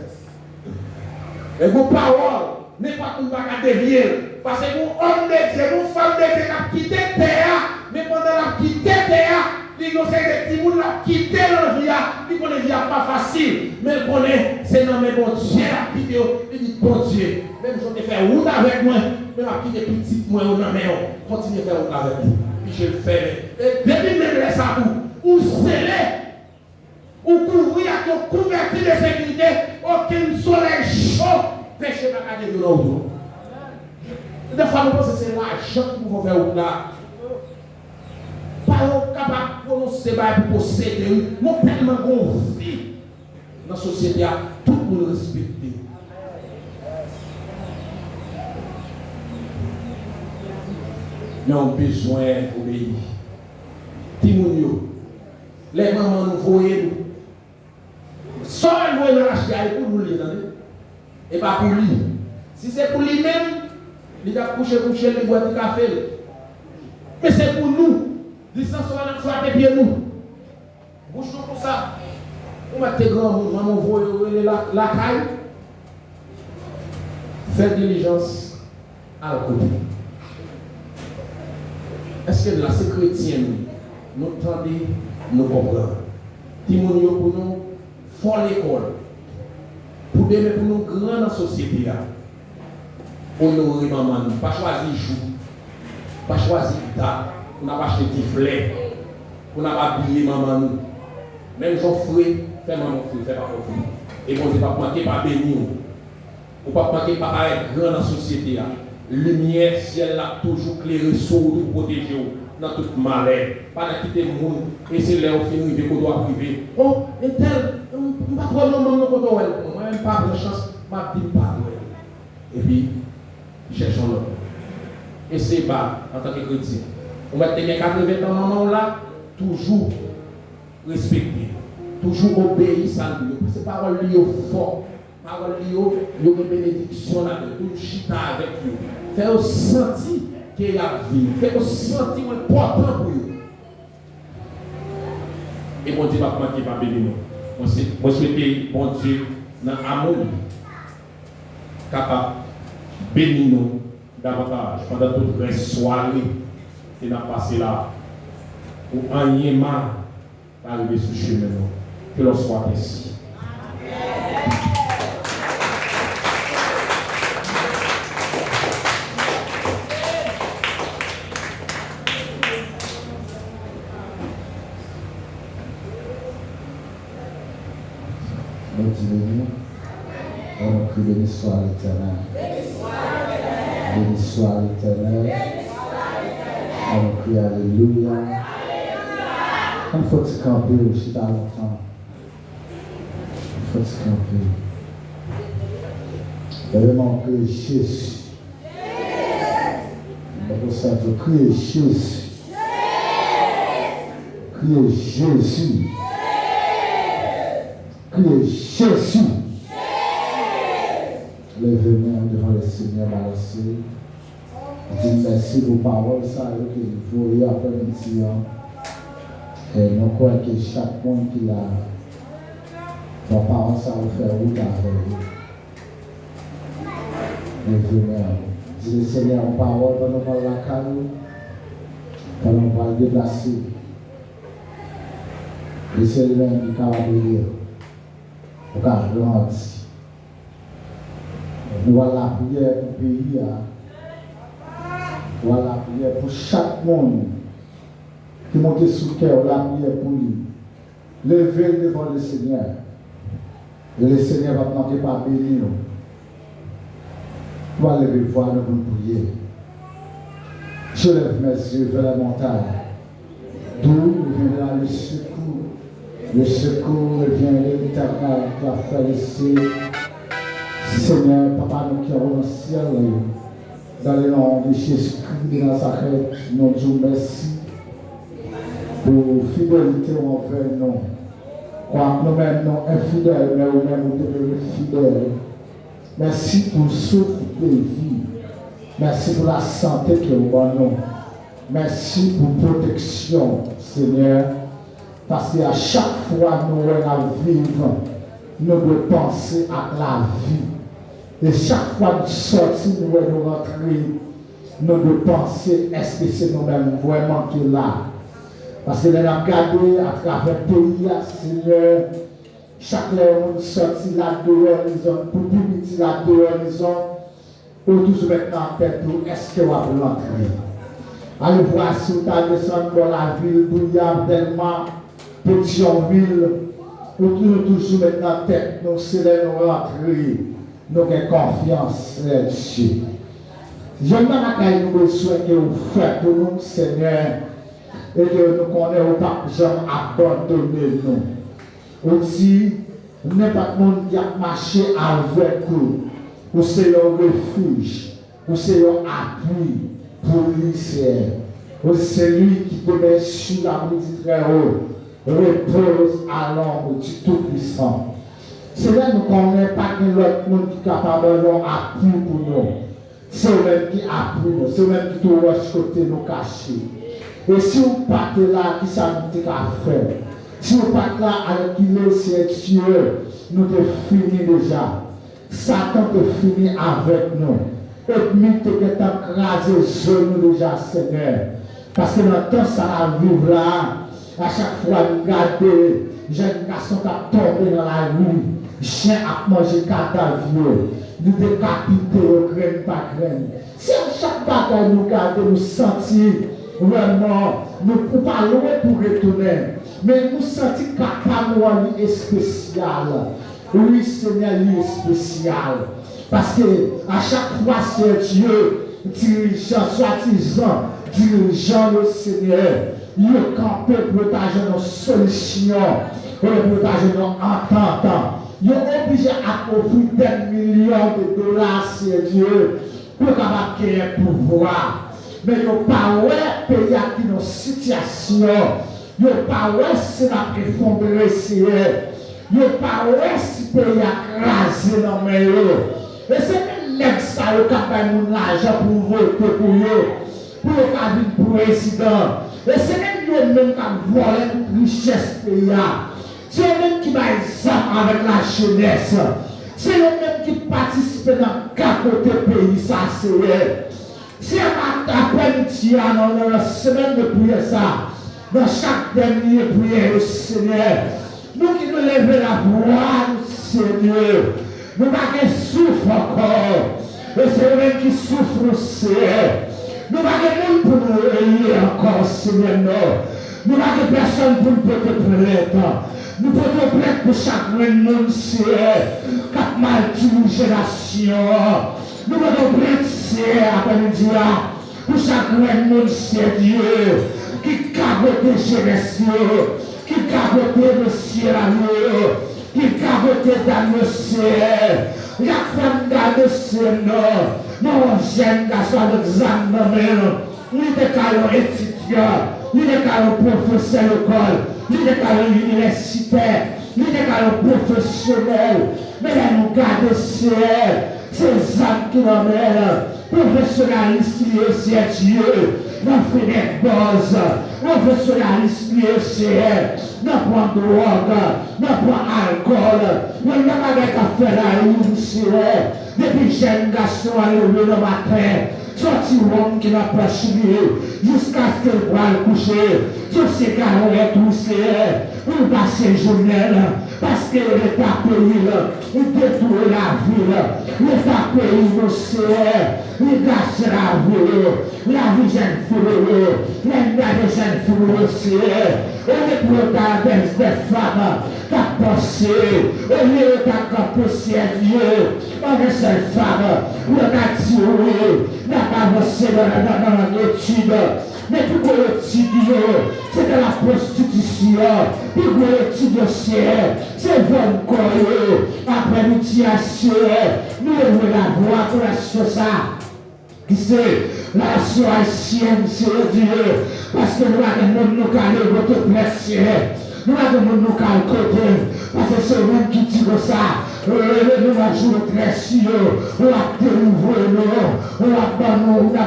Et vos paroles n'est pas qu'on va dévier. Parce que vous, hommes de Dieu, vous, femmes de Dieu, qui ont quitté terre, mais pendant la quitté terre, ils ont des petits gens qui ont quitté leur vie, ils connaissent la vie pas facile, mais ils connaissent, c'est dans mes bon Dieu, la quitté, ils disent bon Dieu, même si je fais route avec moi, même à quitter petit moi, on a continuez à faire route avec moi. Puis je le fais. Et depuis même ça, ou sceller, ou couvrir avec un couverture de sécurité, aucun soleil chaud, péché pas qu'à de l'autre. Des fois, nous pensons que c'est l'argent qui nous faire route là. Pas capable de prononcer pour posséder. Nous tellement gonflés dans la société, tout le monde respecte. Nous avons besoin d'obéir. Timounio, les mamans nous voient nous. Sans le voir dans la chiaille pour nous lire. Et pas pour lui. Si c'est pour lui-même, il a couché, il boit du café. Mais c'est pour nous. Licence soit la frappe et bien nous. Bouche-nous pour ça. On va te grand monde, maman voit la caille. Faites diligence à la côté. Est-ce que là, c'est chrétien, nous tendez, nous comprenons. Timonio pour nous, fort l'école. Pour demain, pour nous, grand dans la société. Honorer maman, pas choisir jour, pas choisir date, on n'a pas acheté des fleurs, on n'a pas habillé maman. Même Geoffrey, fait maman, fait pas Geoffrey. Et on ne pas manquer pas béni. On ne pas manquer pas être grand dans la société. Lumière, ciel là, toujours clairé sur nous, protéger dans tout malheur. Pas de quitter le monde, et c'est là où finit qu'on doit priver. Oh, et tel, je ne pas trop non, non, moi, je n'ai pas de chance, je ne dis pas. Et puis, cherchons l'autre. Et c'est bas, en tant que chrétien. On va tenir 80 ans, maman là, toujours respecter, toujours obéir ça. C'est parole liée au fort. Parole liée au bénédiction là, tout chita avec vous. Faire sentir qu'il y a vie, que vous sentez important pour vous. Et bon Dieu va manquer pas bénir nous. Moi souhaite bon Dieu dans l'amour capable de bénir nous davantage pendant toute la soirée et nous passer là pour un yéma arriver sur le chemin. Que l'on soit ainsi. On prie béni soit l'Éternel. Béni soit l'Éternel. On prie Alléluia. Il faut se camper aussi dans longtemps. Il faut se camper. Vraiment prier Jésus. On peut s'être crier Jésus. Crier Jésus. Crier Jésus. Levez-moi devant le Seigneur balancé. Dites merci pour paroles, ça que vous voyez après-midi. Et nous croyons que chaque monde qui a vos parents, ça vous fait route avec vous. Levez-moi. Dites le Seigneur en parole pendant qu'on la calme, pendant qu'on va le déplacer. Laissez-le même du cavalier. Pour qu'on grandisse. Nous allons la prière pour le pays. Nous allons la prière pour chaque monde qui monte sous le cœur, la prière pour lui. Levez devant le Seigneur. Et le Seigneur va manquer par bénir nous. Nous allons lever le voix, nous allons prier. Je lève mes yeux vers la montagne. D'où viendra le secours. Le secours vient de l'Éternel qui a fait le ciel. Seigneur, Papa, nous qui sommes dans le ciel, dans le nom de Jésus-Christ de Nazareth, nous disons merci pour la fidélité envers nous. Quand nous-mêmes sommes infidèles, mais nous-mêmes nous devenons fidèles. Merci pour le souffle de vie. Merci pour la santé que nous avons. Merci pour la protection, Seigneur. Parce qu'à chaque fois que nous vivons, nous devons penser à la vie. Et chaque fois que nous sortons, nous rentrons, nous devons penser, est-ce que c'est nous-mêmes vraiment qui est là? Parce que nous avons regardé à travers le pays, Seigneur, chaque fois que nous sortons là-dehors, pour publier là-dehors, pour toujours mettre en tête, est-ce que nous allons rentrer? Allez voir si vous allez descendre dans la ville, bouillard tellement, Pétionville, pour toujours mettre en tête, nous serons rentrés. Nous avons confiance là-dessus. Je ne sais pas quel besoin que vous faites pour nous, Seigneur, et que nous connaissons pas jamais abandonner nous. Aussi, n'importe monde qui a marché avec vous, vous c'est un refuge, vous c'est un appui pour lui, Seigneur. C'est lui qui te met sur la midi très haut, repose à l'ombre du Tout-Puissant. C'est là que nous ne connaissons pas que l'autre monde qui est capable d'appui pour nous. C'est eux-mêmes qui appuient nous, c'est eux-mêmes qui nous rochent côté nous cacher. Et si vous partez là, qui ça nous a fait? Si vous partez là avec qui c'est Dieu, nous avons fini déjà. Satan peut finir avec nous. Et puis, nous avons écrasé nous déjà, Seigneur. Parce que dans le temps, ça va vivre là. À chaque fois, nous regardons, jeune garçon qui a tombé dans la rue. Chien a mangé cadavre, nous décapiter, graine par graine. Si à chaque bataille nous gardons, nous sentir vraiment, nous ne pouvons pas loin pour retourner, mais nous sentir capables de spécial. Oui, Seigneur, il est spécial. Parce que à chaque fois, c'est Dieu, dirigeant, soi-disant, dirigeant le Seigneur, il est campé pour partager nos solutions, pour partager nos ententes. Ils sont obligés à offrir des millions de dollars, c'est Dieu, pour créer un pouvoir. Mais ils n'ont pas ouais pays qui ont une situation. Ils n'ont pas ouais si la effondré, ils n'ont pas ouais si le pays a crasé dans les mains. Et c'est même ça qui a fait l'argent pour voter pour eux. pour le président. Et c'est même eux-mêmes qui volent la richesse pays. C'est eux-mêmes qui baillent ça avec la jeunesse. C'est eux-mêmes qui participent dans le côté pays. Ça, c'est après-midi, dans la semaine de prière, ça, dans chaque dernière prière, le Seigneur, nous qui nous levons la voix, Seigneur, nous n'avons souffre encore. Et c'est eux-mêmes qui souffrent, Seigneur. Nous n'avons pour nous réunir encore, Seigneur. Nous n'avons personne pour nous porter plainte. Nous portons plainte pour chaque monde, Seigneur. Quatre mal d'une génération. Nous portons plainte, Seigneur, après-midi, pour chaque monde, Seigneur Dieu, qui cabote des générations, qui cabote le ciel, qui cabote dans le ciel. La femme dans le ciel, non, jeune garçon avec examen, il est qu'un étudiant, il est qu'un professeur d'école, il est qu'un universitaire, il est qu'un professionnel, mais là nous gardons ces âmes qui nous mènent, professionnalistes, c'est Dieu, nous faisons des bosses, professionnalistes, c'est nous prenons drogue, nous prenons alcool, nous n'avons pas qu'à faire la route, depuis jeune garçon à lever le matin, sorti homme qui n'a pas chimié, jusqu'à ce qu'il voit le coucher, sur ses carreaux toussés, pour passer journée, parce que l'État pays, il détruit la ville, l'État pays nous sert, il gâche la vie jeune fille, l'État des jeunes filles aussi, et les protagonistes des femmes, qui ont pensé, et les campés Dieu, on est seule femme, on a dit oui, n'a pas avancé dans l'étude, mais pour l'étude, c'est de la prostitution, pour l'étude, c'est bon corps, après l'utilisation, nous devons la voix pour la chose. Qui c'est la nation haïtienne, c'est Dieu, parce que nous avons nous calé votre blessé, nous avons nous calé côté, parce que c'est même qui dit ça, nous avons joué très sûr, on a délivré nous, on a nous, on a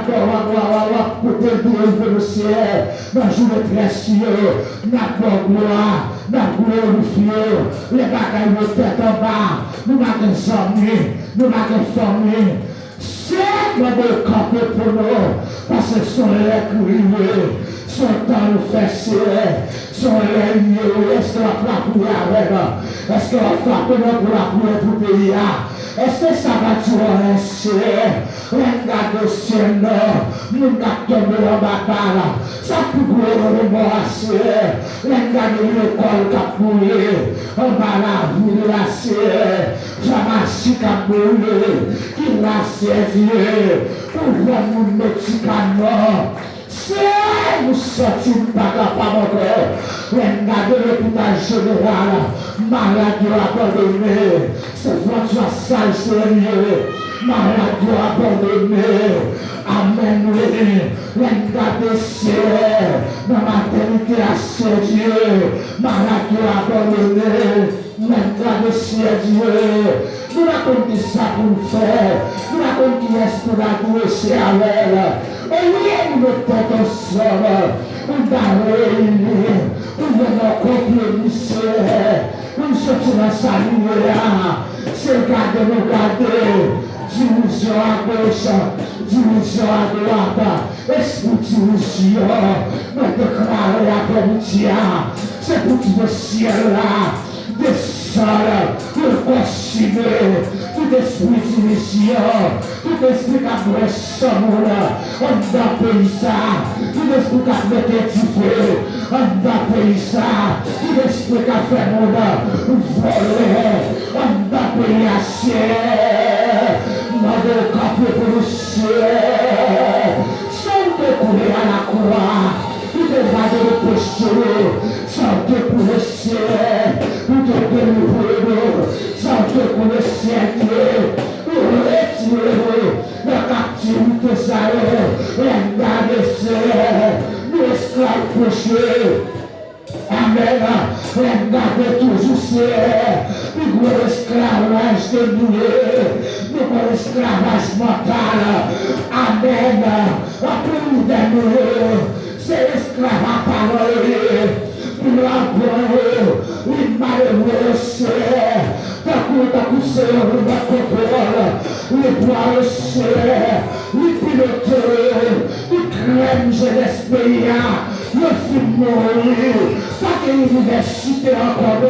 côté de le ciel, nous avons joué très sûr, nous avons gloire, nous avons glorifié, les bagailles de tête en bas, nous avons sommeil, nous avons formé. C'est le camper pour nous, parce que sont les criés, sont dans le fessier, sont les lieux, est-ce qu'on va prier avec nous? Est-ce qu'on va frapper pour la prière pour le pays? Est-ce que ça va tuer un ciel? Regarde le ciel, nous avons tombé en bataille, ça peut brûler le ciel. Regarde l'école qui a brûlé, on va la ville la ciel, Jamachi qui a brûlé, qui l'a saisi, pour voir mon médicament. C'est nous sortir par la parole. Regardez l'hôpital général, maladie abandonnée, c'est François Sale sérieux, maladie abandonnée. Amen. Regardez c'est dans la maternité à Dieu, maladie abandonnée. Regardez c'est Dieu. Nous n'avons dit ça pour nous faire. Nous n'avons dit est-ce qu'on a doué avec elle. Et nous nous mettons ensemble. Nous avons réuni. Nous avons compromis. Nous sommes dans sa lumière. C'est garder nous garder. Division à gauche. Division à droite. Esprit division. Nous déclarons après-midi. C'est pour tout le ciel là. Le consumer, tout esprit d'initiation, tout esprit qui a brûlé son monde, on doit payer ça, tout esprit qui a mettre du feu, on doit payer ça, tout esprit qui a fait monde, voler, on doit payer à ciel, notre camp pour le ciel, sans découler à la croix. Tout est basé de postuler, sortez pour le ciel, tout est délivrer, sortez pour le ciel, pour retirer la captivité, ça est, regardez, nous esclaves péchés. Amen. Regardez toujours c'est le esclavage de nous, le esclavage mental. Amen. Pour nous, c'est esclave à parole. Pour l'emploi, il malheureux, c'est. T'as poussé le contrôle. Les poils, c'est. Les pilotes, les crèmes, je l'espère. Le film mourir. Pas que l'université encore.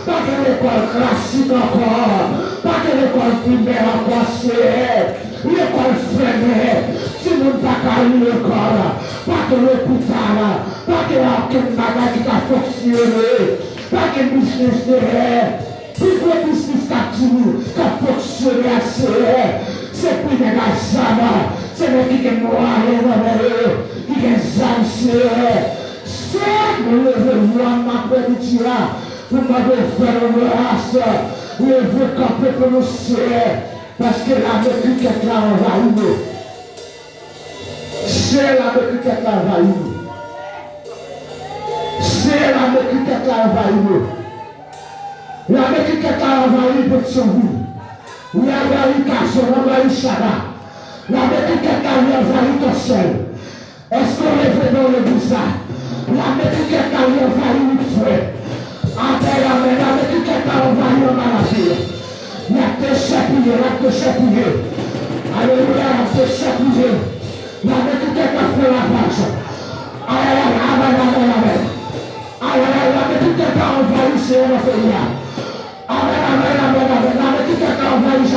Pas que l'école classique encore. Pas que l'école primaire encore, c'est. L'école freinée, si nous n'avons pas l'école, pas que l'hôpital, pas que aucun bagage qui a fonctionné, pas que le business de plus gros business qui a fonctionné assez, c'est plus de la zama, c'est nous qui est noir, qui est zancé, c'est nous le ma petite là, pour m'avoir fait une race, nous devons camper pour nous serrer. Parce que la métrique est là envahie nous. C'est la métrique est là envahie nous. C'est la métrique est là envahie nous. La métrique est là envahie petit vous. Il y a envahi Casson, envahi Chada. La métrique est là envahie ton seul. Est-ce qu'on est vraiment le bizarre? La métrique est là envahie le frère. Amen, la métrique est là envahie en maladie. Il y a des chapouillés, alléluia, la des chapouillés. La métrique est à faire la page. Amen. La métrique est à envahir, c'est un pays. Amen. La métrique est à envahir,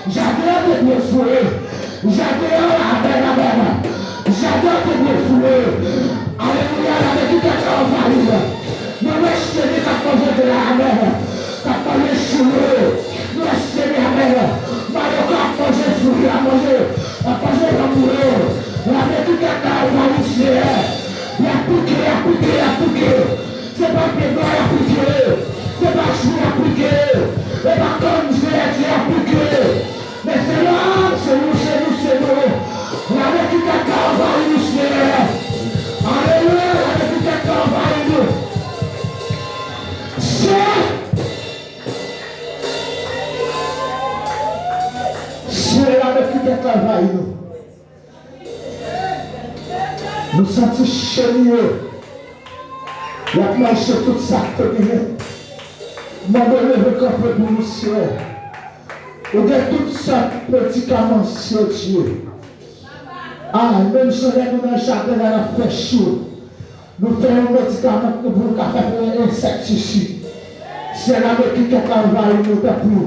j'adore de me fouler. Amen. J'adore de me fouler. Alléluia, la métrique est à envahir. Ne laisse pas manger de la amen. T'as pas les cheveux, nous laissez amen. Maroc a mangé fruit, a mangé l'amoureux. La métrique a envahi, il a piqué. C'est pas pédant, il a piqué. C'est pas chou, il a piqué. C'est pas comme je l'ai dit, il a piqué. Mais c'est là, c'est nous. La métrique a envahi, alléluia, la métrique a envahi. C'est la métrique est envahie nous. Nous sentons chérieux. Il y a marché tout ça que tu dis. Moi, je vais camper pour nous, Seigneur. Il y a tout ça, médicaments, Seigneur Dieu. Ah, même si on est dans le jardin, on a fait chaud. Nous faisons un médicament pour faire un insecticide. C'est la métrique qui est envahie nous depuis.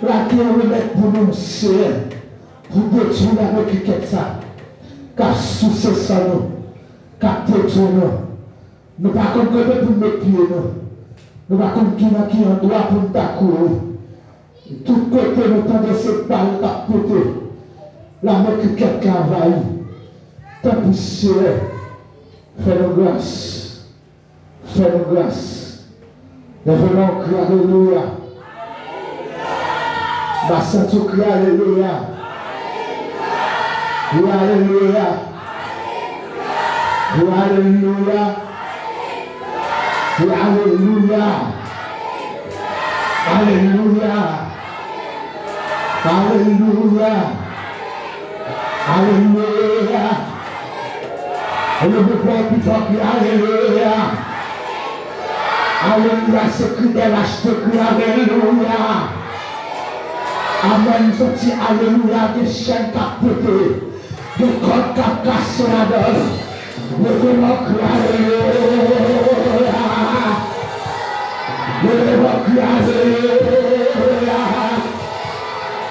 La terre remet pour nous, Seigneur. Pour détruire la métrique qui est ça. Car sous ce sang, car détruire nous. Nous ne pouvons pas pour mettre pieds nous. Nous ne pouvons pas qui en droit pour nous t'accourir. Tout côté, nous tendons ces balles qui ont pété. La métrique qui est envahie. Tant pis, Seigneur. Fais-nous grâce. Fais-nous grâce. Lève-nous, crie alléluia. Bassin, tu crie alléluia. Alléluia. Alléluia. Alléluia. Alléluia. Alléluia. Alléluia. Et le pouvoir plus fort que alléluia. Alléluia, c'est cri de lâche de cri, alléluia. Amen, sorti alléluia, des chaînes capotées, des cordes cassées la donne. Levez-moi cri, alléluia. Levez-moi cri, alléluia.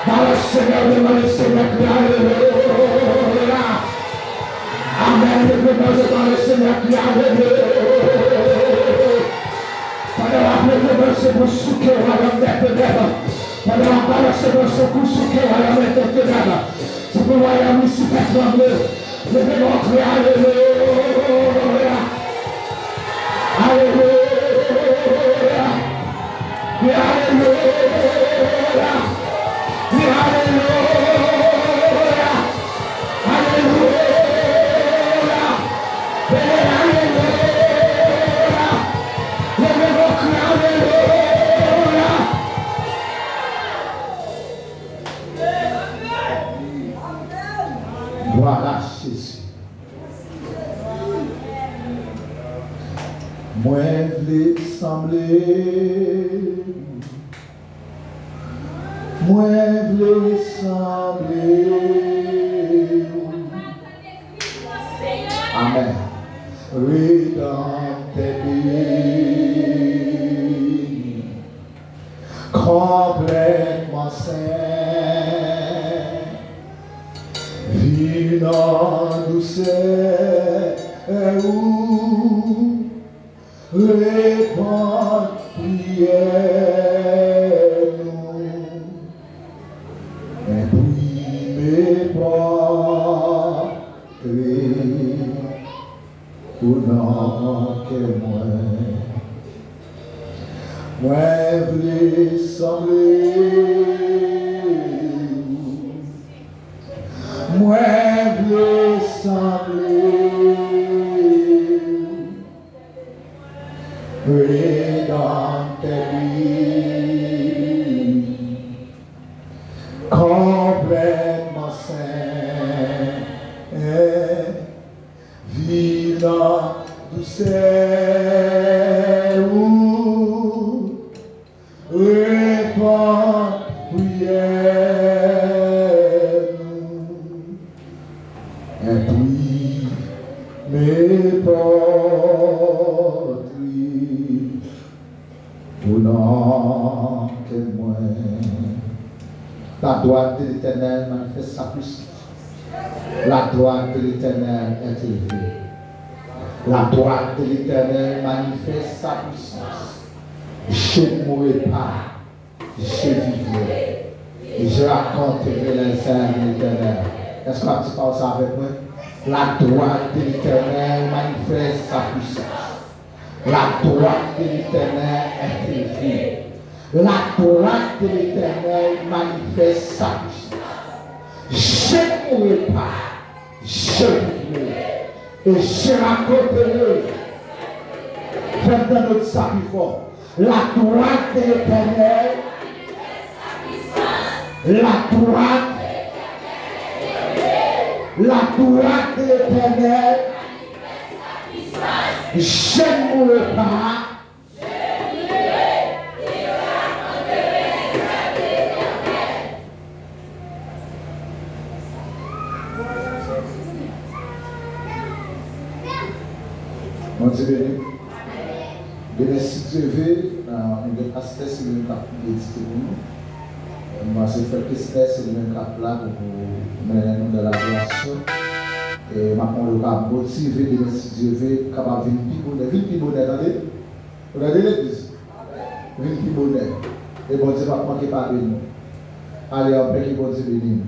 Dans le Seigneur, cri, alléluia. Amen, levez-moi dans le Seigneur, cri, alléluia. Pendant la prière, c'est pour souquer à la tête. Pendant la parole, c'est pour souquer à la tête. C'est pour voir la musique trembler. Levez-moi, cri, alléluia. Alléluia. Alléluia. Alléluia. Moi, v'lais sembler. Moi, v'lais sembler. Amen. Rédempteur béni, complètement saint, vine en douceur, répond prière nous, et puis mes portraits, pour non que moi v'lais sembler, moi v'lais sembler, rédempteur complètement saint, vivant douceur, répond prière, et puis mes portraits, pour non que moi. La droite de l'Éternel manifeste sa puissance. La droite de l'Éternel est élevée. La droite de l'Éternel manifeste sa puissance. Je ne mourrai pas, je vivrai. Et je raconterai les œuvres de l'Éternel. Est-ce que tu parles ça avec moi? La droite de l'Éternel manifeste sa puissance. La droite de l'Éternel est élevée. La droite de l'Éternel manifeste sa puissance. Je ne mourrai pas, je vivrai. Et je raconterai. J'aime dans notre salut fort. La droite de l'Éternel, la droite de l'Éternel, je ne mourrai pas. Mon Dieu béni. Demain, si Dieu veut, on est pasteur, c'est le même cap de nous. On va se faire pasteur, c'est le même cap là pour mener nous dans la relation. Et maintenant, on va motiver demain, si Dieu veut, capable de venir plus bonheur, attendez. Vous regardez l'église? Venir plus bonheur. Et bon Dieu va manquer par nous. Allez, on peut que bon Dieu bénisse.